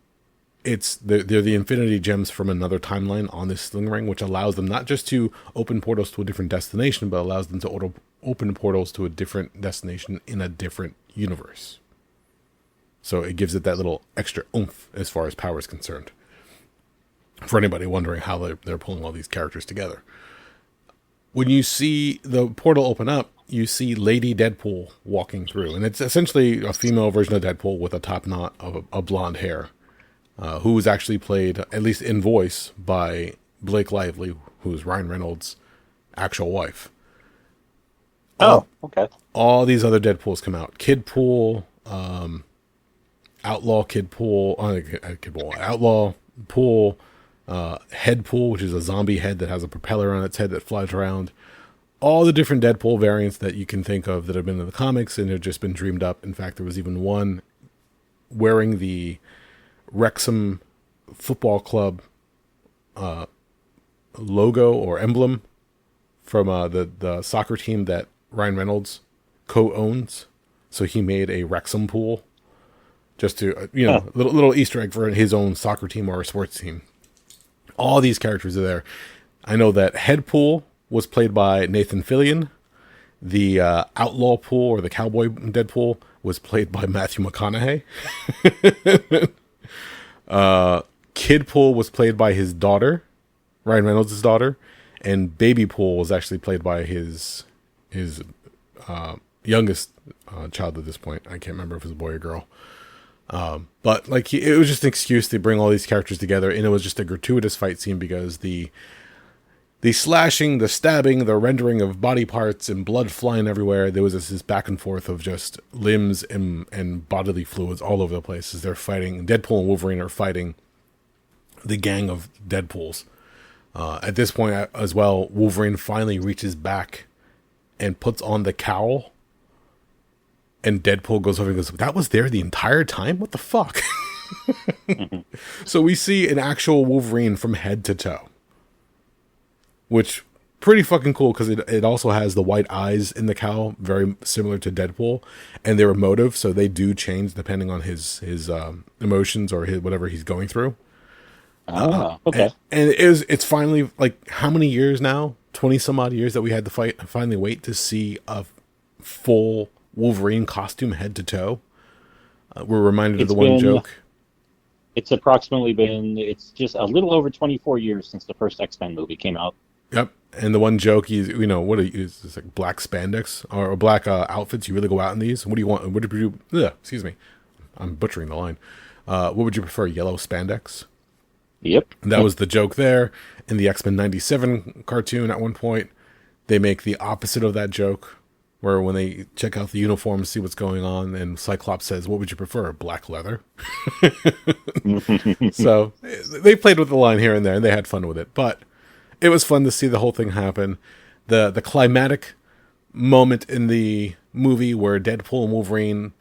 they're the infinity gems from another timeline on this sling ring, which allows them not just to open portals to a different destination, but allows them to open portals to a different destination in a different universe. So it gives it that little extra oomph as far as power is concerned. For anybody wondering how they're pulling all these characters together. When you see the portal open up, you see Lady Deadpool walking through. And it's essentially a female version of Deadpool with a top knot of a blonde hair. Who was actually played, at least in voice, by Blake Lively, who's Ryan Reynolds' actual wife. Oh, okay. All these other Deadpools come out. Kidpool, Outlaw Kidpool, Outlaw Pool, Headpool, which is a zombie head that has a propeller on its head that flies around. All the different Deadpool variants that you can think of that have been in the comics and have just been dreamed up. In fact, there was even one wearing the Wrexham Football Club logo or emblem from the soccer team that Ryan Reynolds co-owns. So he made a Wrexham pool just to, little Easter egg for his own soccer team or a sports team. All these characters are there. I know that Headpool was played by Nathan Fillion. The Outlaw Pool or the Cowboy Deadpool was played by Matthew McConaughey. Kidpool was played by his daughter, Ryan Reynolds' daughter, and Baby Pool was actually played by his youngest child at this point. I can't remember if it was a boy or girl. But like it was just an excuse to bring all these characters together, and it was just a gratuitous fight scene because the slashing, the stabbing, the rendering of body parts and blood flying everywhere. There was this back and forth of just limbs and bodily fluids all over the place as they're fighting. Deadpool and Wolverine are fighting the gang of Deadpools. At this point as well, Wolverine finally reaches back and puts on the cowl. And Deadpool goes over and goes, "That was there the entire time? What the fuck?" So we see an actual Wolverine from head to toe. Which, pretty fucking cool, because it also has the white eyes in the cowl, very similar to Deadpool. And they're emotive, so they do change depending on his emotions or whatever he's going through. Okay. And it's finally, like, how many years now? 20-some-odd years that we had to finally wait to see a full Wolverine costume head to toe. We're reminded of the one joke. It's it's just a little over 24 years since the first X-Men movie came out. Yep. And the one joke is, it's like black spandex or black outfits. You really go out in these? What do you want? What do you, excuse me. I'm butchering the line. What would you prefer? Yellow spandex? Yep. And that was the joke there. In the X-Men 97 cartoon at one point, they make the opposite of that joke, where when they check out the uniform, see what's going on, and Cyclops says, "What would you prefer? Black leather?" So they played with the line here and there, and they had fun with it. But it was fun to see the whole thing happen. The climatic moment in the movie where Deadpool and Wolverine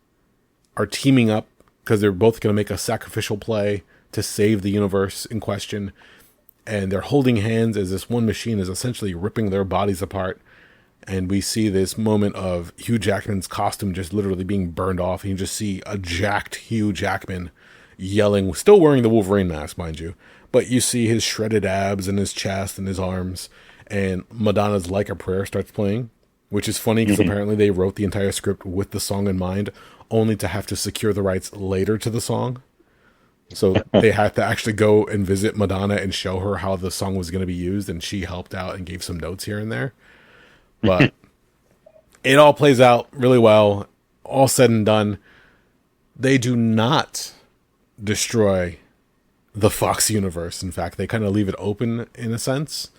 are teaming up because they're both going to make a sacrificial play to save the universe in question. And they're holding hands as this one machine is essentially ripping their bodies apart. And we see this moment of Hugh Jackman's costume just literally being burned off. And you just see a jacked Hugh Jackman yelling, still wearing the Wolverine mask, mind you. But you see his shredded abs and his chest and his arms. And Madonna's Like a Prayer starts playing, which is funny because apparently they wrote the entire script with the song in mind, only to have to secure the rights later to the song. So they had to actually go and visit Madonna and show her how the song was going to be used. And she helped out and gave some notes here and there. But it all plays out really well. All said and done, they do not destroy the Fox universe. In fact, they kind of leave it open in a sense.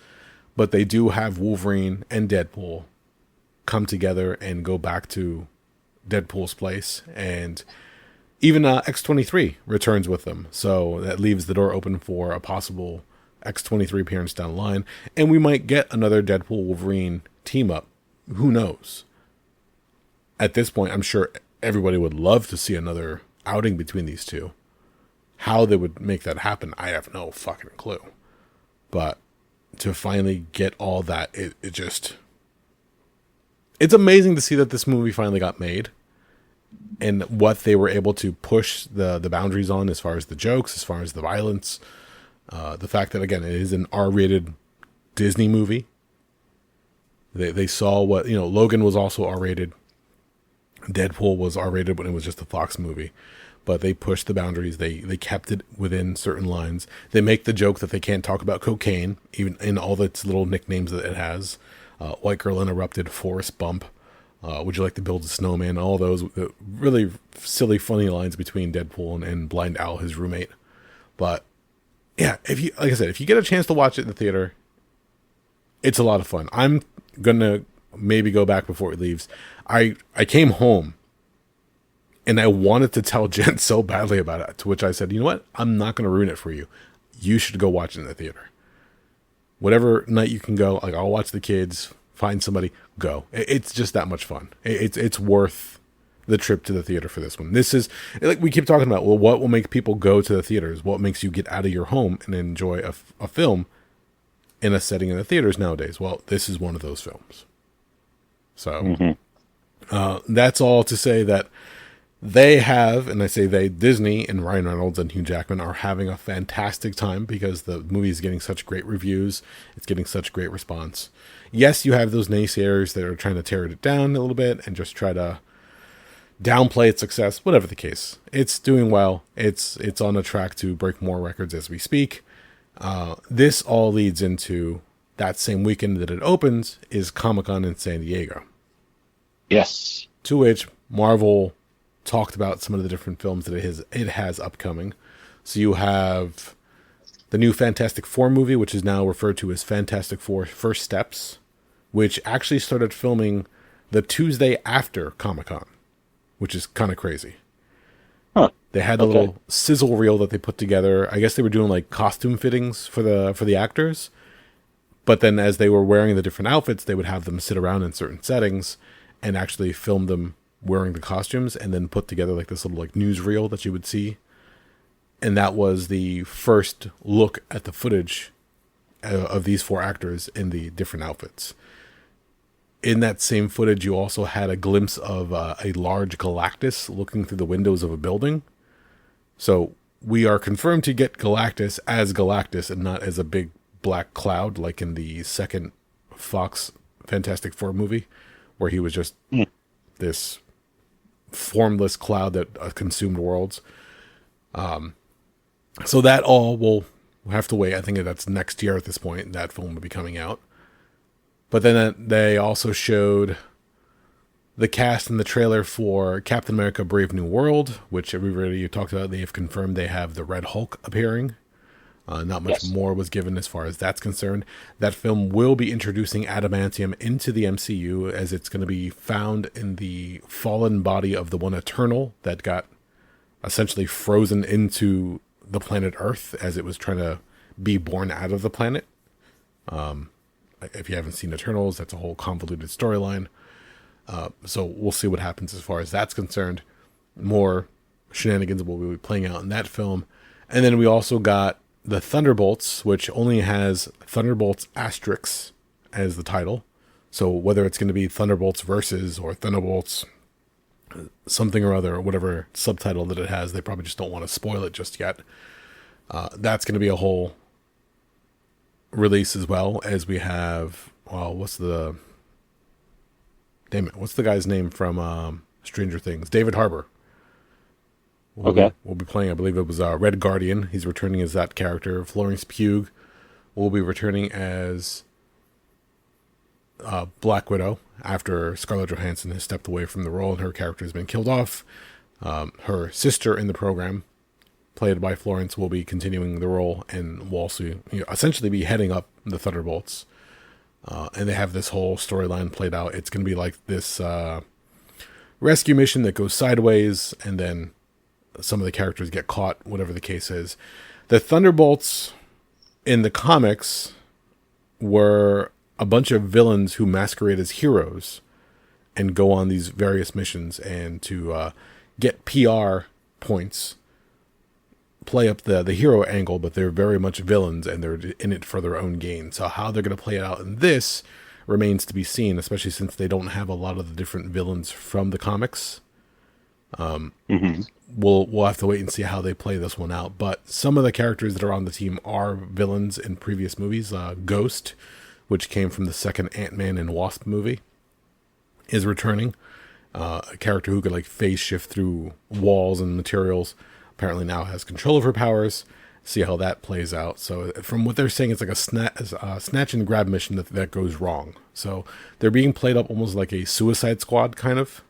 But they do have Wolverine and Deadpool come together and go back to Deadpool's place. And even X-23 returns with them. So that leaves the door open for a possible X-23 appearance down the line. And we might get another Deadpool-Wolverine team up. Who knows? At this point, I'm sure everybody would love to see another outing between these two. How they would make that happen, I have no fucking clue. But to finally get all that, it just... it's amazing to see that this movie finally got made and what they were able to push the boundaries on as far as the jokes, as far as the violence, the fact that, again, it is an R-rated Disney movie. They saw what, Logan was also R-rated. Deadpool was R-rated when it was just a Fox movie. But they pushed the boundaries. They kept it within certain lines. They make the joke that they can't talk about cocaine, even in all its little nicknames that it has. White Girl Interrupted, Forrest Bump, Would You Like to Build a Snowman? All those really silly, funny lines between Deadpool and Blind Owl, his roommate. But yeah, like I said, if you get a chance to watch it in the theater, it's a lot of fun. I'm gonna maybe go back before it leaves. I came home and I wanted to tell Jen so badly about it, to which I said, you know what? I'm not going to ruin it for you. You should go watch it in the theater. Whatever night you can go, like, I'll watch the kids, find somebody, go. It's just that much fun. It's worth the trip to the theater for this one. This is, like we keep talking about, well, what will make people go to the theaters? What makes you get out of your home and enjoy a film in a setting in the theaters nowadays? Well, this is one of those films. So that's all to say that they have, and I say they, Disney and Ryan Reynolds and Hugh Jackman are having a fantastic time because the movie is getting such great reviews. It's getting such great response. Yes, you have those naysayers that are trying to tear it down a little bit and just try to downplay its success, whatever the case. It's doing well. It's on a track to break more records as we speak. This all leads into that same weekend that it opens is Comic-Con in San Diego. Yes. To which Marvel talked about some of the different films that it has upcoming. So you have the new Fantastic Four movie, which is now referred to as Fantastic Four First Steps, which actually started filming the Tuesday after Comic-Con, which is kind of crazy. Huh. They had a little sizzle reel that they put together. I guess they were doing like costume fittings for the actors. But then as they were wearing the different outfits, they would have them sit around in certain settings and actually film them wearing the costumes and then put together like this little like newsreel that you would see. And that was the first look at the footage of these four actors in the different outfits. In that same footage, you also had a glimpse of a large Galactus looking through the windows of a building. So we are confirmed to get Galactus as Galactus and not as a big black cloud like in the second Fox Fantastic Four movie, where he was just this formless cloud that consumed worlds. So that all will have to wait. I think that's next year at this point. That film will be coming out. But then they also showed the cast in the trailer for Captain America Brave New World, which everybody talked about. They have confirmed they have the Red Hulk appearing. Not much more was given as far as that's concerned. That film will be introducing adamantium into the MCU, as it's going to be found in the fallen body of the one Eternal that got essentially frozen into the planet Earth as it was trying to be born out of the planet. If you haven't seen Eternals, that's a whole convoluted storyline. So we'll see what happens as far as that's concerned. More shenanigans will be playing out in that film. And then we also got the Thunderbolts, which only has Thunderbolts Asterix as the title. So whether it's going to be Thunderbolts Versus or Thunderbolts something or other, or whatever subtitle that it has, they probably just don't want to spoil it just yet. That's going to be a whole release, as well as we have, well, what's the guy's name from Stranger Things? David Harbour. We'll be playing, I believe it was Red Guardian. He's returning as that character. Florence Pugh will be returning as Black Widow after Scarlett Johansson has stepped away from the role and her character has been killed off. Her sister in the program, played by Florence, will be continuing the role and will also essentially be heading up the Thunderbolts. And they have this whole storyline played out. It's going to be like this rescue mission that goes sideways, and then some of the characters get caught, whatever the case is. The Thunderbolts in the comics were a bunch of villains who masquerade as heroes and go on these various missions and to get PR points, play up the hero angle, but they're very much villains and they're in it for their own gain. So how they're going to play it out in this remains to be seen, especially since they don't have a lot of the different villains from the comics. We'll have to wait and see how they play this one out. But some of the characters that are on the team are villains in previous movies. Ghost, which came from the second Ant-Man and Wasp movie, is returning. A character who could like phase shift through walls and materials apparently now has control of her powers. See how that plays out. So from what they're saying, it's like a snatch and grab mission that goes wrong. So they're being played up almost like a Suicide Squad kind of.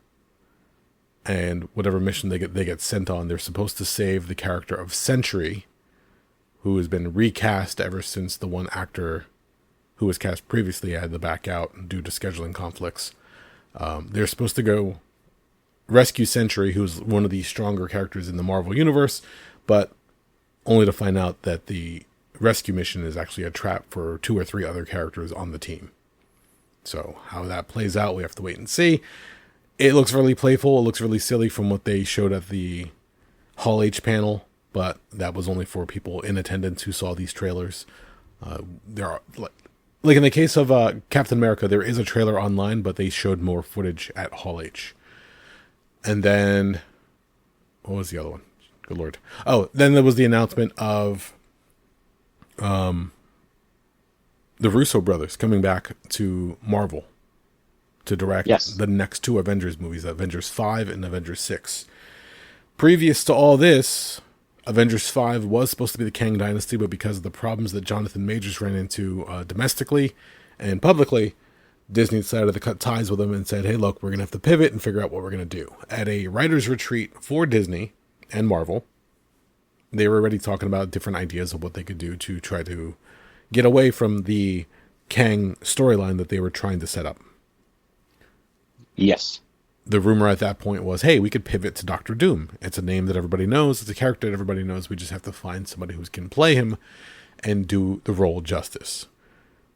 And whatever mission they get sent on, they're supposed to save the character of Sentry, who has been recast ever since the one actor who was cast previously had to back out due to scheduling conflicts. They're supposed to go rescue Sentry, who's one of the stronger characters in the Marvel Universe, but only to find out that the rescue mission is actually a trap for 2 or 3 other characters on the team. So how that plays out, we have to wait and see. It looks really playful. It looks really silly from what they showed at the Hall H panel, but that was only for people in attendance who saw these trailers. There are, like in the case of Captain America, there is a trailer online, but they showed more footage at Hall H. And then, what was the other one? Good Lord. Oh, then there was the announcement of the Russo brothers coming back to Marvel to direct the next 2 Avengers movies, Avengers 5 and Avengers 6. Previous to all this, Avengers 5 was supposed to be the Kang Dynasty, but because of the problems that Jonathan Majors ran into domestically and publicly, Disney decided to cut ties with him and said, hey, look, we're going to have to pivot and figure out what we're going to do. At a writer's retreat for Disney and Marvel, they were already talking about different ideas of what they could do to try to get away from the Kang storyline that they were trying to set up. Yes. The rumor at that point was, hey, we could pivot to Doctor Doom. It's a name that everybody knows. It's a character that everybody knows. We just have to find somebody who can play him and do the role justice.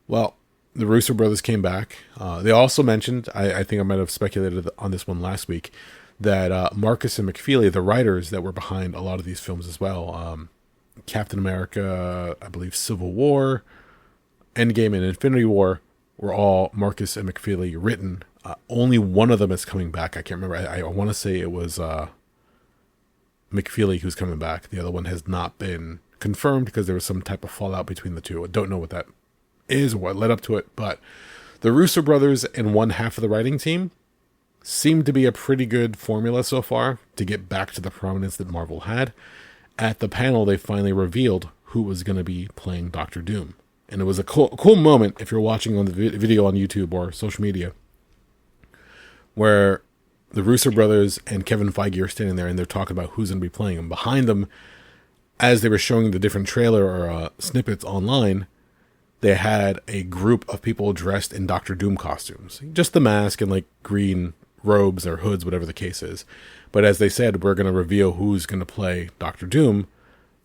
Well, the Russo brothers came back. They also mentioned, I think I might have speculated on this one last week, that Marcus and McFeely, the writers that were behind a lot of these films as well, Captain America, I believe Civil War, Endgame, and Infinity War, were all Marcus and McFeely written. Only one of them is coming back. I can't remember. I want to say it was McFeely who's coming back. The other one has not been confirmed because there was some type of fallout between the two. I don't know what that is or what led up to it, but the Russo brothers and one half of the writing team seem to be a pretty good formula so far to get back to the prominence that Marvel had. At the panel, they finally revealed who was going to be playing Doctor Doom. And it was a cool moment if you're watching on the video on YouTube or social media, where the Russo brothers and Kevin Feige are standing there and they're talking about who's going to be playing him. Behind them, as they were showing the different trailer or snippets online, they had a group of people dressed in Doctor Doom costumes. Just the mask and like green robes or hoods, whatever the case is. But as they said, we're going to reveal who's going to play Doctor Doom.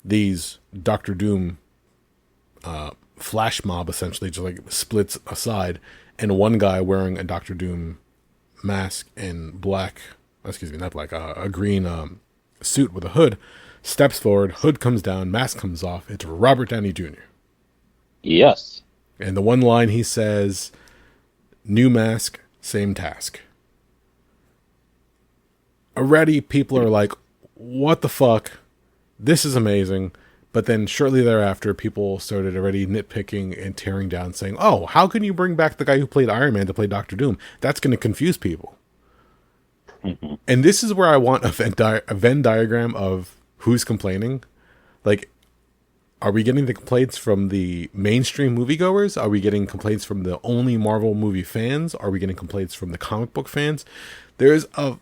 These Doctor Doom flash mob essentially just like splits aside, and one guy wearing a Doctor Doom mask and a green suit with a hood steps forward, hood comes down, mask comes off. It's Robert Downey Jr. Yes. And the one line he says, new mask, same task. Already people are like, what the fuck? This is amazing. But then shortly thereafter, people started already nitpicking and tearing down, saying, oh, how can you bring back the guy who played Iron Man to play Doctor Doom? That's going to confuse people. Mm-hmm. And this is where I want a Venn diagram of who's complaining. Like, are we getting the complaints from the mainstream moviegoers? Are we getting complaints from the only Marvel movie fans? Are we getting complaints from the comic book fans? There's a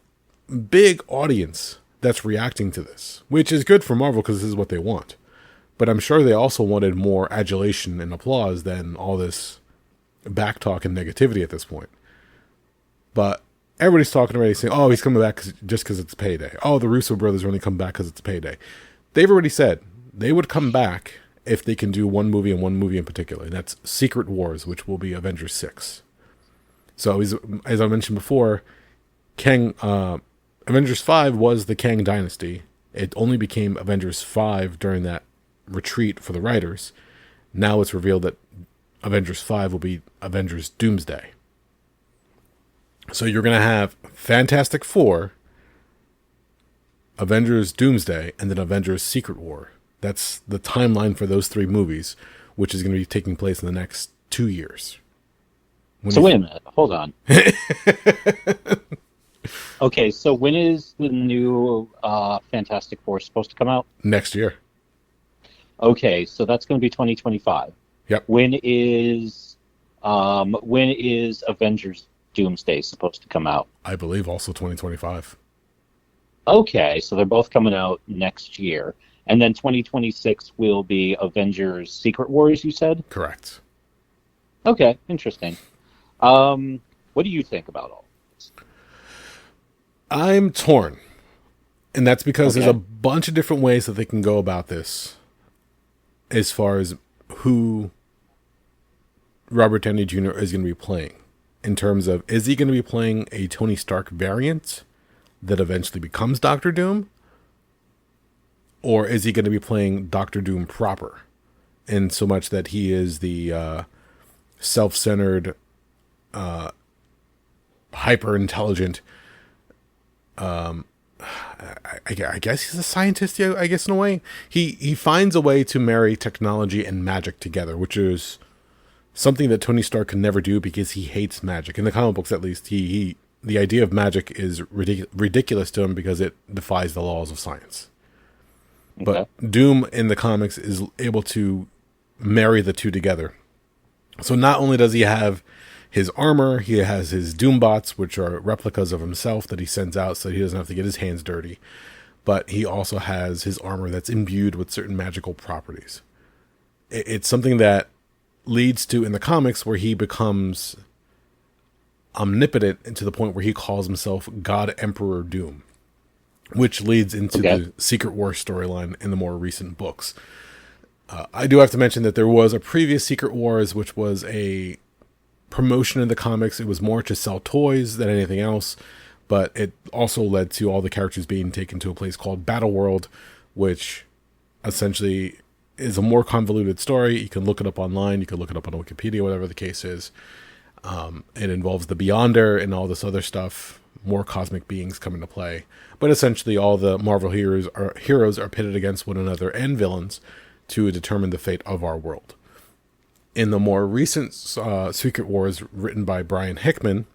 big audience that's reacting to this, which is good for Marvel because this is what they want. But I'm sure they also wanted more adulation and applause than all this backtalk and negativity at this point. But everybody's talking already, saying, oh, he's coming back just because it's payday. Oh, the Russo brothers only come back because it's payday. They've already said they would come back if they can do one movie and one movie in particular. And that's Secret Wars, which will be Avengers 6. So as I mentioned before, Avengers 5 was the Kang Dynasty. It only became Avengers 5 during that retreat for the writers. Now it's revealed that Avengers 5 will be Avengers Doomsday. So you're going to have Fantastic Four, Avengers Doomsday, and then Avengers Secret War. That's the timeline for those three movies, which is going to be taking place in the next 2 years. So wait a minute. Hold on. Okay, so when is the new Fantastic Four supposed to come out? Next year. Okay, so that's going to be 2025. Yep. When is Avengers Doomsday supposed to come out? I believe also 2025. Okay, so they're both coming out next year. And then 2026 will be Avengers Secret Wars, you said? Correct. Okay, interesting. What do you think about all this? I'm torn. And that's because there's a bunch of different ways that they can go about this as far as who Robert Downey Jr. is going to be playing. In terms of, is he going to be playing a Tony Stark variant that eventually becomes Doctor Doom? Or is he going to be playing Doctor Doom proper? In so much that he is the self-centered, hyper-intelligent, I guess he's a scientist, I guess, in a way. He finds a way to marry technology and magic together, which is something that Tony Stark can never do because he hates magic. In the comic books, at least, the idea of magic is ridiculous to him because it defies the laws of science. Okay. But Doom in the comics is able to marry the two together. So not only does he have his armor, he has his Doombots, which are replicas of himself that he sends out so he doesn't have to get his hands dirty. But he also has his armor that's imbued with certain magical properties. It's something that leads to, in the comics, where he becomes omnipotent to the point where he calls himself God Emperor Doom, which leads into the Secret War storyline in the more recent books. I do have to mention that there was a previous Secret Wars, which was a promotion in the comics. It was more to sell toys than anything else, but it also led to all the characters being taken to a place called Battle World, which essentially is a more convoluted story. You can look it up online. You can look it up on Wikipedia, whatever the case is. It involves the Beyonder and all this other stuff. More cosmic beings come into play. But essentially all the Marvel heroes are pitted against one another and villains to determine the fate of our world. In the more recent Secret Wars written by Brian Hickman,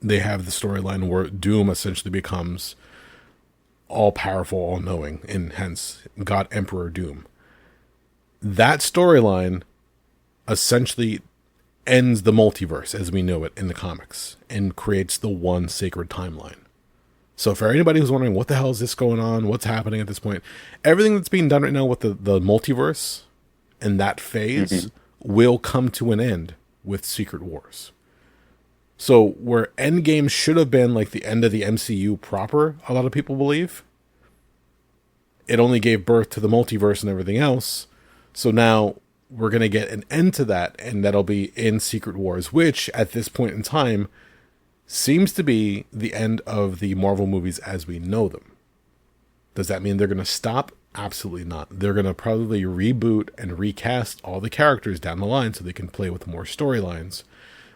they have the storyline where Doom essentially becomes all-powerful, all-knowing, and hence God Emperor Doom. That storyline essentially ends the multiverse as we know it in the comics and creates the one sacred timeline. So for anybody who's wondering what the hell is this going on, what's happening at this point, everything that's being done right now with the multiverse and that phase will come to an end with Secret Wars. So where Endgame should have been like the end of the MCU proper, a lot of people believe, it only gave birth to the multiverse and everything else. So now we're going to get an end to that, and that'll be in Secret Wars, which at this point in time seems to be the end of the Marvel movies as we know them. Does that mean they're going to stop? Absolutely not. They're going to probably reboot and recast all the characters down the line so they can play with more storylines,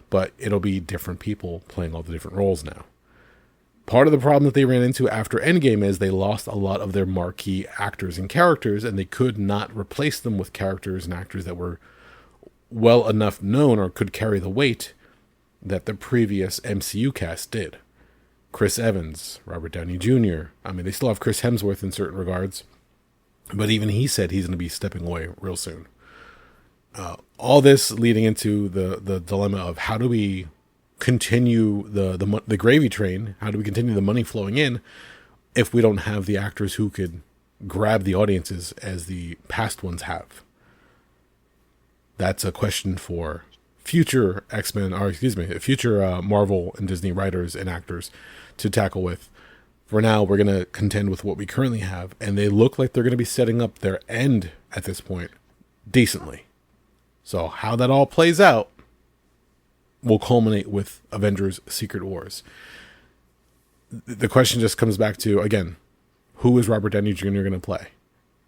but it'll be different people playing all the different roles now. Part of the problem that they ran into after Endgame is they lost a lot of their marquee actors and characters, and they could not replace them with characters and actors that were well enough known or could carry the weight that the previous MCU cast did. Chris Evans, Robert Downey Jr. I mean, they still have Chris Hemsworth in certain regards, but even he said he's going to be stepping away real soon. All this leading into the dilemma of how do we continue the gravy train? How do we continue the money flowing in if we don't have the actors who could grab the audiences as the past ones have? That's a question for future X-Men, or excuse me, future Marvel and Disney writers and actors to tackle with. For now, we're going to contend with what we currently have, and they look like they're going to be setting up their end at this point decently. So how that all plays out will culminate with Avengers Secret Wars. The question just comes back to, again, who is Robert Downey Jr. going to play?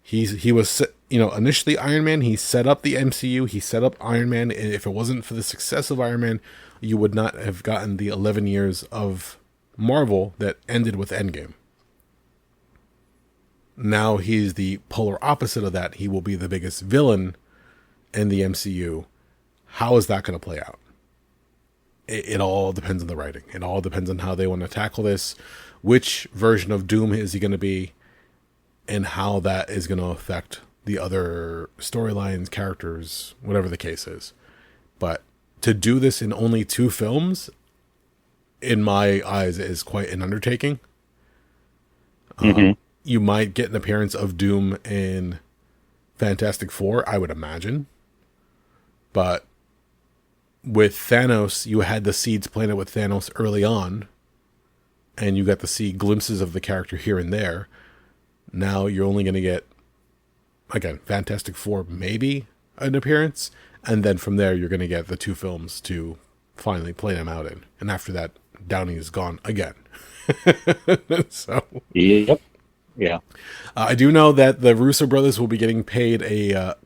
He was, initially Iron Man. He set up the MCU. He set up Iron Man. And if it wasn't for the success of Iron Man, you would not have gotten the 11 years of Marvel that ended with Endgame. Now he's the polar opposite of that. He will be the biggest villain in the MCU. How is that going to play out? It all depends on the writing. It all depends on how they want to tackle this. Which version of Doom is he going to be? And how that is going to affect the other storylines, characters, whatever the case is. But to do this in only 2 films, in my eyes, is quite an undertaking. You might get an appearance of Doom in Fantastic Four, I would imagine. But with Thanos, you had the seeds planted with Thanos early on, and you got to see glimpses of the character here and there. Now you're only going to get, again, Fantastic Four, maybe an appearance, and then from there you're going to get the 2 films to finally play them out in. And after that, Downey is gone again. So, yep, yeah. I do know that the Russo brothers will be getting paid a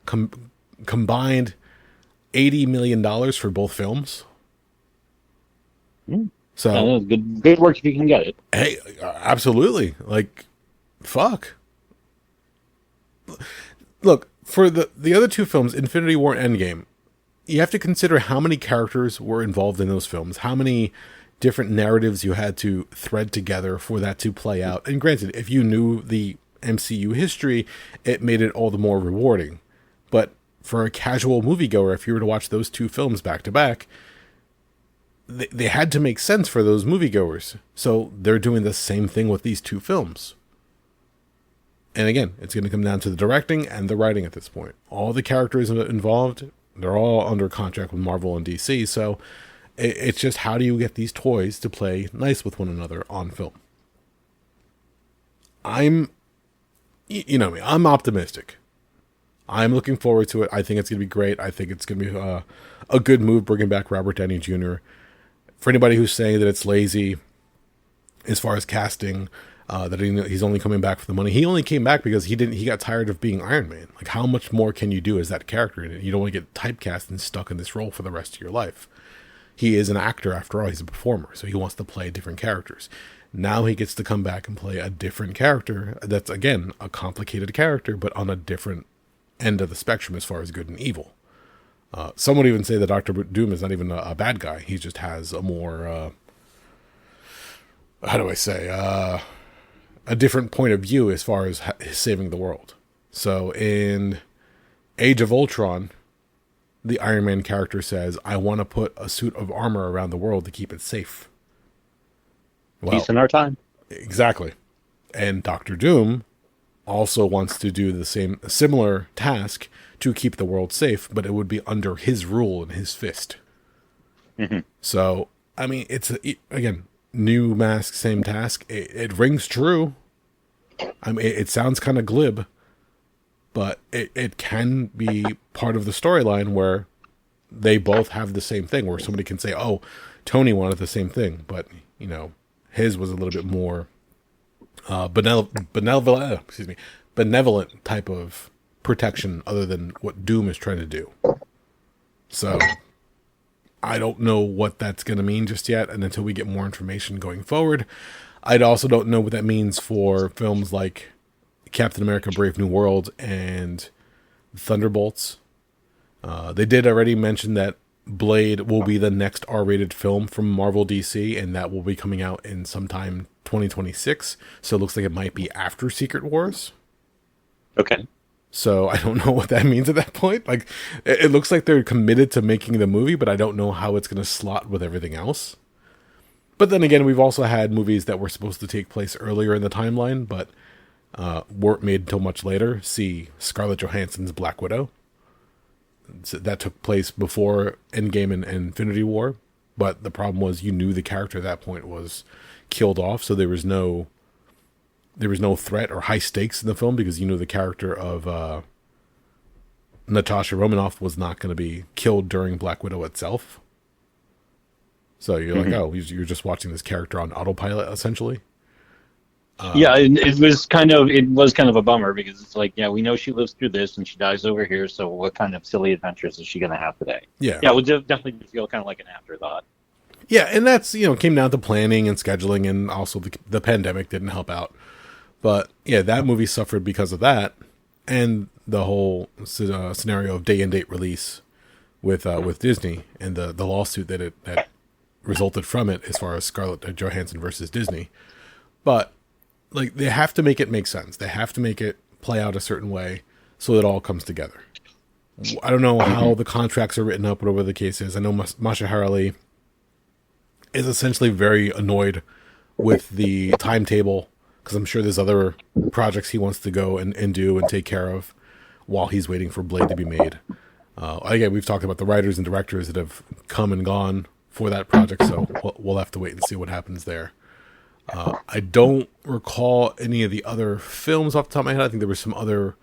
combined $80 million for both films. So good work if you can get it. Hey, absolutely. Like, fuck. Look, for the other 2 films, Infinity War and Endgame, you have to consider how many characters were involved in those films, how many different narratives you had to thread together for that to play out. And granted, if you knew the MCU history, it made it all the more rewarding. But for a casual moviegoer, if you were to watch those 2 films back to back, they had to make sense for those moviegoers. So they're doing the same thing with these 2 films. And again, it's going to come down to the directing and the writing at this point. All the characters involved, they're all under contract with Marvel and DC. So it's just, how do you get these toys to play nice with one another on film? I'm optimistic. I'm looking forward to it. I think it's going to be great. I think it's going to be a good move bringing back Robert Downey Jr. For anybody who's saying that it's lazy as far as casting, that he's only coming back for the money. He only came back because he got tired of being Iron Man. Like, how much more can you do as that character? You don't want to get typecast and stuck in this role for the rest of your life. He is an actor after all. He's a performer, so he wants to play different characters. Now he gets to come back and play a different character. That's, again, a complicated character, but on a different end of the spectrum as far as good and evil. Some would even say that Dr. Doom is not even a bad guy. He just has a more, a different point of view as far as saving the world. So in Age of Ultron, the Iron Man character says, I want to put a suit of armor around the world to keep it safe. Well, peace in our time. Exactly. And Dr. Doom also wants to do the similar task to keep the world safe, but it would be under his rule and his fist. Mm-hmm. So, I mean, it's, again, new mask, same task. It rings true. I mean, it sounds kind of glib, but it can be part of the storyline where they both have the same thing, where somebody can say, oh, Tony wanted the same thing, but, his was a little bit more benevolent type of protection other than what Doom is trying to do. So I don't know what that's going to mean just yet, and until we get more information going forward. I also don't know what that means for films like Captain America Brave New World and Thunderbolts. They did already mention that Blade will be the next R-rated film from Marvel DC, and that will be coming out in sometime 2026. So it looks like it might be after Secret Wars. Okay. So I don't know what that means at that point. Like, it looks like they're committed to making the movie, but I don't know how it's going to slot with everything else. But then again, we've also had movies that were supposed to take place earlier in the timeline, but weren't made until much later. See Scarlett Johansson's Black Widow. That took place before Endgame and Infinity War. But the problem was you knew the character at that point was killed off, so there was no threat or high stakes in the film because you knew the character of Natasha Romanoff was not going to be killed during Black Widow itself. So you're like, oh, you're just watching this character on autopilot, essentially. Yeah, it was kind of a bummer because it's like, yeah, we know she lives through this and she dies over here. So what kind of silly adventures is she going to have today? Yeah, it would definitely feel kind of like an afterthought. Yeah, and that's, came down to planning and scheduling, and also the pandemic didn't help out. But yeah, that movie suffered because of that, and the whole scenario of day and date release with Disney and the lawsuit that resulted from it, as far as Scarlett Johansson versus Disney. But like, they have to make it make sense. They have to make it play out a certain way so it all comes together. I don't know how the contracts are written up, whatever the case is. I know Masha Harley is essentially very annoyed with the timetable, because I'm sure there's other projects he wants to go and do and take care of while he's waiting for Blade to be made. Again, we've talked about the writers and directors that have come and gone for that project, so we'll have to wait and see what happens there. I don't recall any of the other films off the top of my head. I think there were some other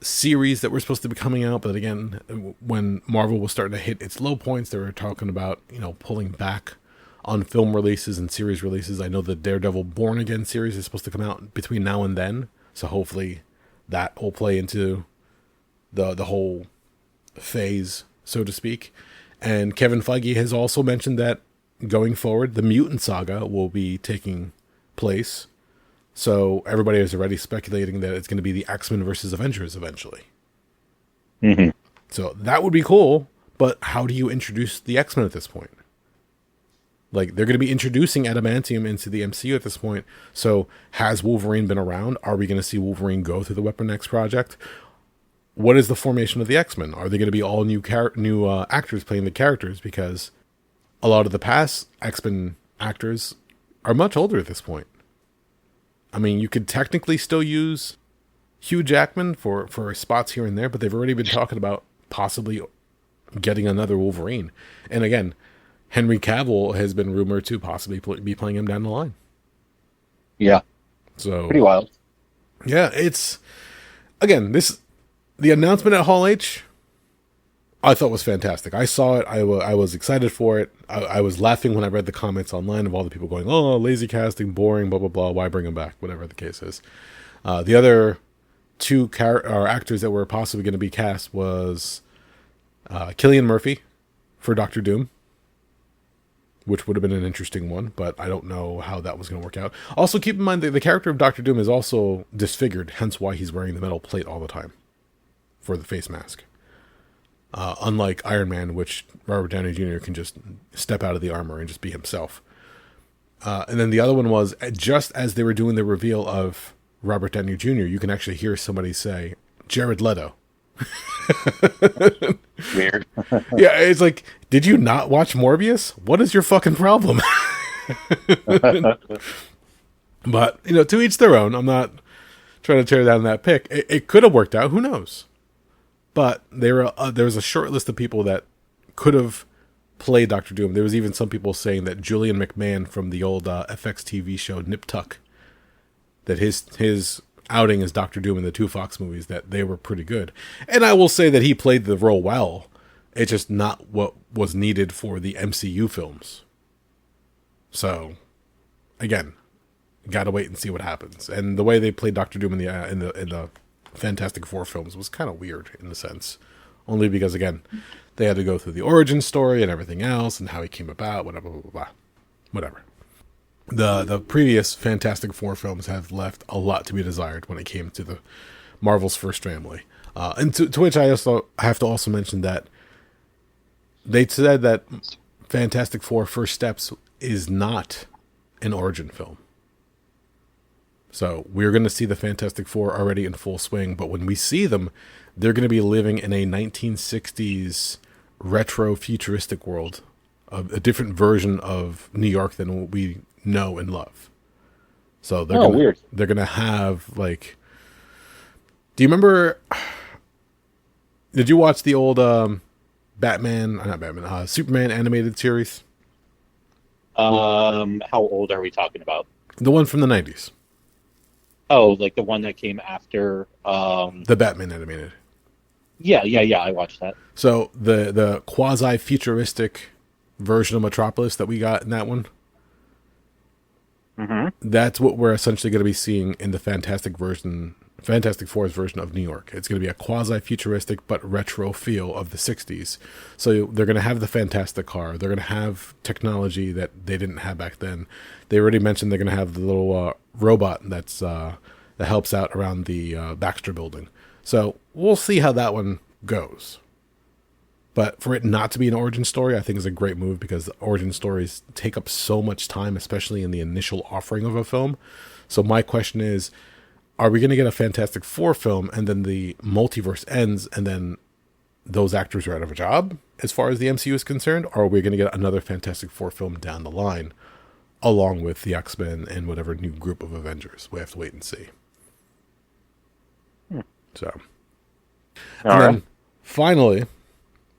series that were supposed to be coming out, but again, when Marvel was starting to hit its low points, they were talking about, pulling back on film releases and series releases. I know the Daredevil Born Again series is supposed to come out between now and then, so hopefully that will play into the whole phase, so to speak. And Kevin Feige has also mentioned that going forward, the Mutant Saga will be taking place. So everybody is already speculating that it's going to be the X-Men versus Avengers eventually. Mm-hmm. So that would be cool, but how do you introduce the X-Men at this point? Like, they're going to be introducing adamantium into the MCU at this point. So has Wolverine been around? Are we going to see Wolverine go through the Weapon X project? What is the formation of the X-Men? Are they going to be all new actors playing the characters? Because a lot of the past X-Men actors are much older at this point. I mean, you could technically still use Hugh Jackman for spots here and there, but they've already been talking about possibly getting another Wolverine. And again, Henry Cavill has been rumored to possibly be playing him down the line. Yeah. So pretty wild. Yeah, it's, again, the announcement at Hall H, I thought was fantastic. I saw it. I was excited for it. I was laughing when I read the comments online of all the people going, "Oh, lazy casting, boring, blah, blah, blah. Why bring him back?" Whatever the case is. The other two actors that were possibly going to be cast was Cillian Murphy for Doctor Doom, which would have been an interesting one, but I don't know how that was going to work out. Also, keep in mind that the character of Doctor Doom is also disfigured, hence why he's wearing the metal plate all the time for the face mask. Unlike Iron Man, which Robert Downey Jr. can just step out of the armor and just be himself. And then the other one was, just as they were doing the reveal of Robert Downey Jr., you can actually hear somebody say, Jared Leto. Weird. Yeah, it's like, did you not watch Morbius? What is your fucking problem? But, to each their own. I'm not trying to tear down that pick. It could have worked out. Who knows? But there was a short list of people that could have played Doctor Doom. There was even some people saying that Julian McMahon from the old FX TV show Nip Tuck, that his outing as Doctor Doom in the two Fox movies, that they were pretty good. And I will say that he played the role well. It's just not what was needed for the MCU films. So, again, gotta wait and see what happens. And the way they played Doctor Doom in the Fantastic Four films was kind of weird in a sense, only because, again, they had to go through the origin story and everything else and how he came about, whatever. The previous Fantastic Four films have left a lot to be desired when it came to the Marvel's first family. And to which I also have to also mention that they said that Fantastic Four First Steps is not an origin film. So we're going to see the Fantastic Four already in full swing, but when we see them, they're going to be living in a 1960s retro futuristic world, a different version of New York than what we know and love. So they're going to have, like, do you remember, did you watch the old Superman animated series? How old are we talking about? The one from the 90s. Oh, like the one that came after the Batman animated. Yeah, I watched that. So the quasi-futuristic version of Metropolis that we got in that one, That's what we're essentially going to be seeing in the Fantastic Four's version of New York. It's going to be a quasi-futuristic but retro feel of the 60s. So they're going to have the Fantastic car. They're going to have technology that they didn't have back then. They already mentioned they're going to have the little robot that helps out around the Baxter building. So we'll see how that one goes. But for it not to be an origin story, I think is a great move, because origin stories take up so much time, especially in the initial offering of a film. So my question is, are we going to get a Fantastic Four film and then the multiverse ends and then those actors are out of a job as far as the MCU is concerned? Or are we going to get another Fantastic Four film down the line along with the X-Men and whatever new group of Avengers? We have to wait and see. So, and then finally,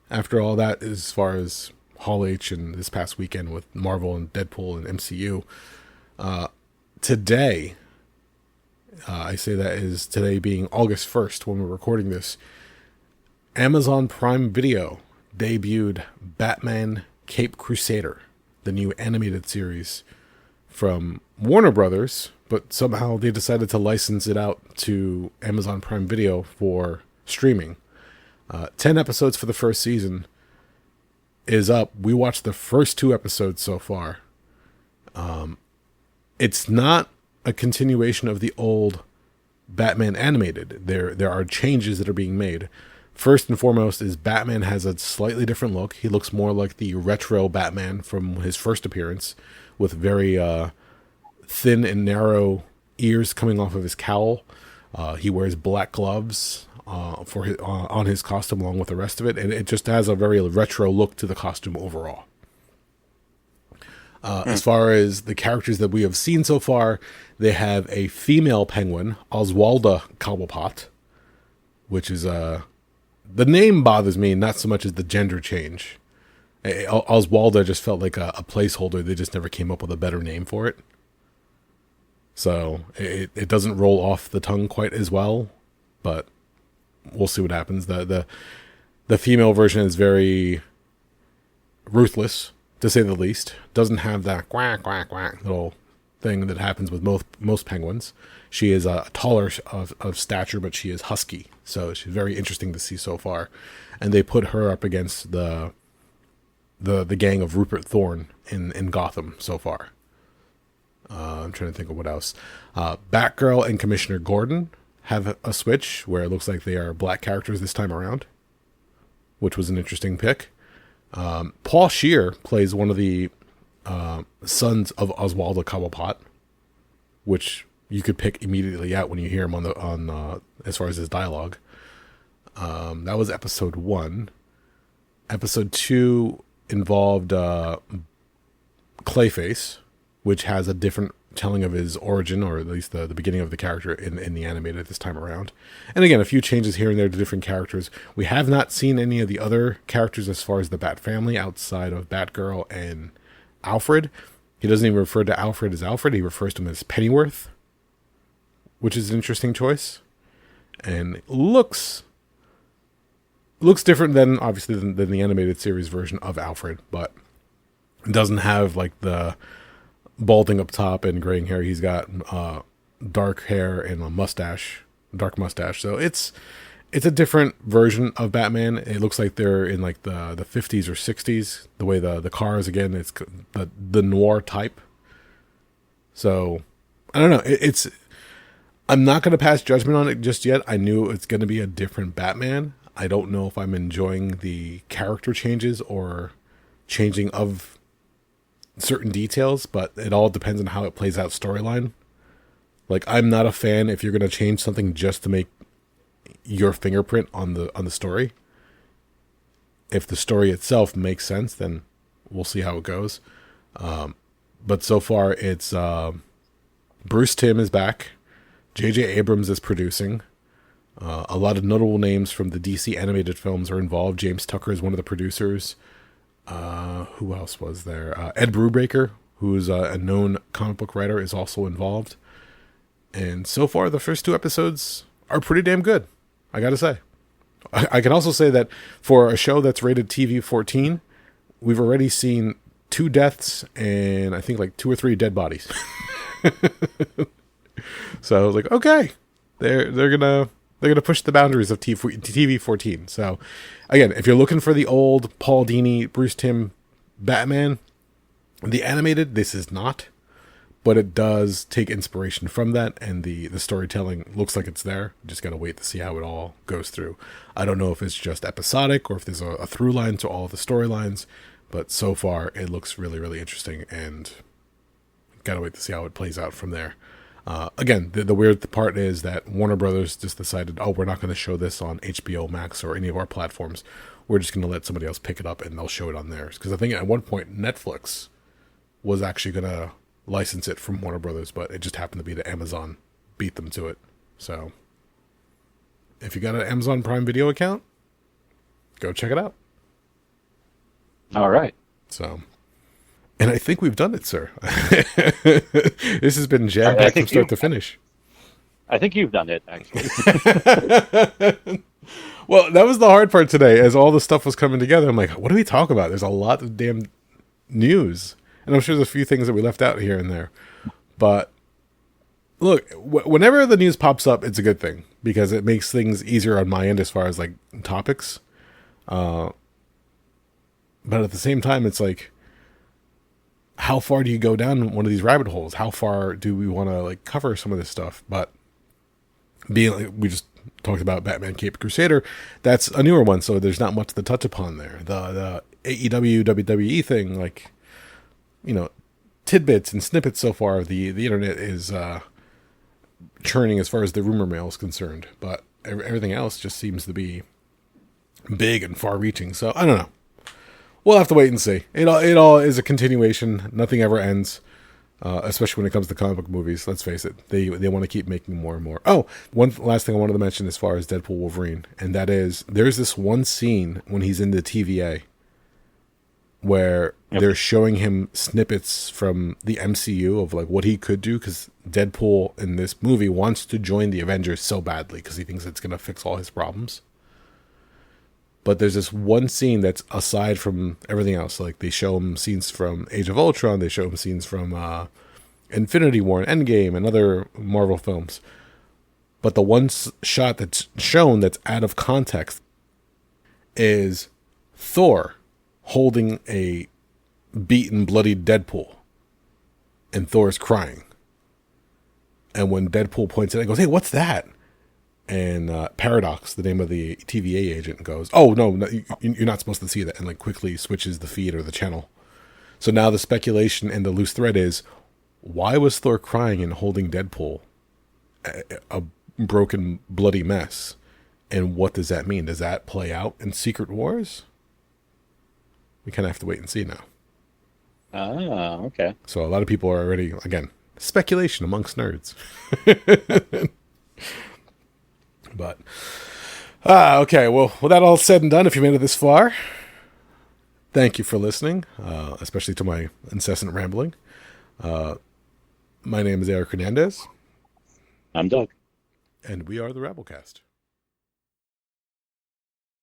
after all that, as far as Hall H and this past weekend with Marvel and Deadpool and MCU, today, I say that is today being August 1st when we're recording this, Amazon Prime Video debuted Batman Caped Crusader, the new animated series from Warner Brothers, but somehow they decided to license it out to Amazon Prime Video for streaming. 10 episodes for the first season is up. We watched the first 2 episodes so far. It's not a continuation of the old Batman animated. There are changes that are being made. First and foremost is Batman has a slightly different look. He looks more like the retro Batman from his first appearance, with very thin and narrow ears coming off of his cowl. He wears black gloves on his costume along with the rest of it, and it just has a very retro look to the costume overall. As far as the characters that we have seen so far, they have a female penguin, Oswalda Cobblepot, which is the name bothers me not so much as the gender change. Oswalda just felt like a placeholder. They just never came up with a better name for it. So it doesn't roll off the tongue quite as well, but we'll see what happens. The female version is very ruthless, to say the least. Doesn't have that quack quack quack little thing that happens with most penguins. She is taller of stature, but she is husky, so she's very interesting to see so far. And they put her up against the gang of Rupert Thorne in Gotham so far. I'm trying to think of what else. Batgirl and Commissioner Gordon have a switch where it looks like they are black characters this time around, which was an interesting pick. Paul Scheer plays one of the sons of Oswaldo Cobblepot, which you could pick immediately out when you hear him on as far as his dialogue. That was episode 1. Episode 2 involved Clayface, which has a different telling of his origin, or at least the beginning of the character in the animated this time around. And again, a few changes here and there to different characters. We have not seen any of the other characters as far as the Bat family outside of Batgirl and Alfred. He doesn't even refer to Alfred as Alfred. He refers to him as Pennyworth, which is an interesting choice. And looks different than, obviously, than the animated series version of Alfred, but it doesn't have like the balding up top and graying hair. He's got dark hair and a dark mustache. So it's a different version of Batman. It looks like they're in like the 50s or 60s. The way the car is, again, it's the noir type. So I don't know. I'm not going to pass judgment on it just yet. I knew it's going to be a different Batman. I don't know if I'm enjoying the character changes or changing of certain details, but it all depends on how it plays out storyline. Like, I'm not a fan if you're going to change something just to make your fingerprint on the story. If the story itself makes sense, then we'll see how it goes. But so far, it's Bruce Timm is back. J.J. Abrams is producing. A lot of notable names from the DC animated films are involved. James Tucker is one of the producers. Who else was there? Ed Brubaker, who's a known comic book writer, is also involved. And so far, the first 2 episodes are pretty damn good, I gotta say. I can also say that for a show that's rated TV-14, we've already seen 2 deaths and I think like 2 or 3 dead bodies. So I was like, okay, they're gonna push the boundaries of TV 14. So again, if you're looking for the old Paul Dini, Bruce Timm Batman, the animated, this is not, but it does take inspiration from that, and the storytelling looks like it's there. Just gotta wait to see how it all goes through. I don't know if it's just episodic or if there's a through line to all the storylines, but so far it looks really, really interesting, and gotta wait to see how it plays out from there. Again, the weird part is that Warner Brothers just decided, oh, we're not going to show this on HBO Max or any of our platforms. We're just going to let somebody else pick it up and they'll show it on theirs. Because I think at one point Netflix was actually going to license it from Warner Brothers, but it just happened to be that Amazon beat them to it. So if you got an Amazon Prime Video account, go check it out. All right. So... And I think we've done it, sir. This has been jam-packed from start to finish. I think you've done it, actually. Well, that was the hard part today. As all the stuff was coming together, I'm like, what do we talk about? There's a lot of damn news. And I'm sure there's a few things that we left out here and there. But look, whenever the news pops up, it's a good thing. Because it makes things easier on my end as far as, like, topics. But at the same time, it's like, how far do you go down one of these rabbit holes? How far do we want to like cover some of this stuff? But being like, we just talked about Batman Cape Crusader, that's a newer one, so there's not much to touch upon there. The AEW WWE thing, like, you know, tidbits and snippets so far. The internet is churning as far as the rumor mill is concerned, but everything else just seems to be big and far-reaching. So I don't know. We'll have to wait and see. It all is a continuation. Nothing ever ends, especially when it comes to comic book movies. Let's face it. They want to keep making more and more. Oh, one last thing I wanted to mention as far as Deadpool Wolverine, and that is there's this one scene when he's in the TVA where they're showing him snippets from the MCU of like what he could do, because Deadpool in this movie wants to join the Avengers so badly because he thinks it's going to fix all his problems. But there's this one scene that's aside from everything else. Like, they show him scenes from Age of Ultron. They show him scenes from Infinity War and Endgame and other Marvel films. But the one shot that's shown that's out of context is Thor holding a beaten, bloody Deadpool. And Thor's crying. And when Deadpool points it out, he goes, hey, what's that? And Paradox, the name of the TVA agent, goes, oh, no, you're not supposed to see that, and like quickly switches the feed or the channel. So now the speculation and the loose thread is, why was Thor crying and holding Deadpool, a broken, bloody mess? And what does that mean? Does that play out in Secret Wars? We kind of have to wait and see now. Ah, okay. So a lot of people are already, again, speculation amongst nerds. But, okay, well, with that all said and done, if you made it this far, thank you for listening, especially to my incessant rambling. My name is Eric Hernandez. I'm Doug. And we are the Rabblecast.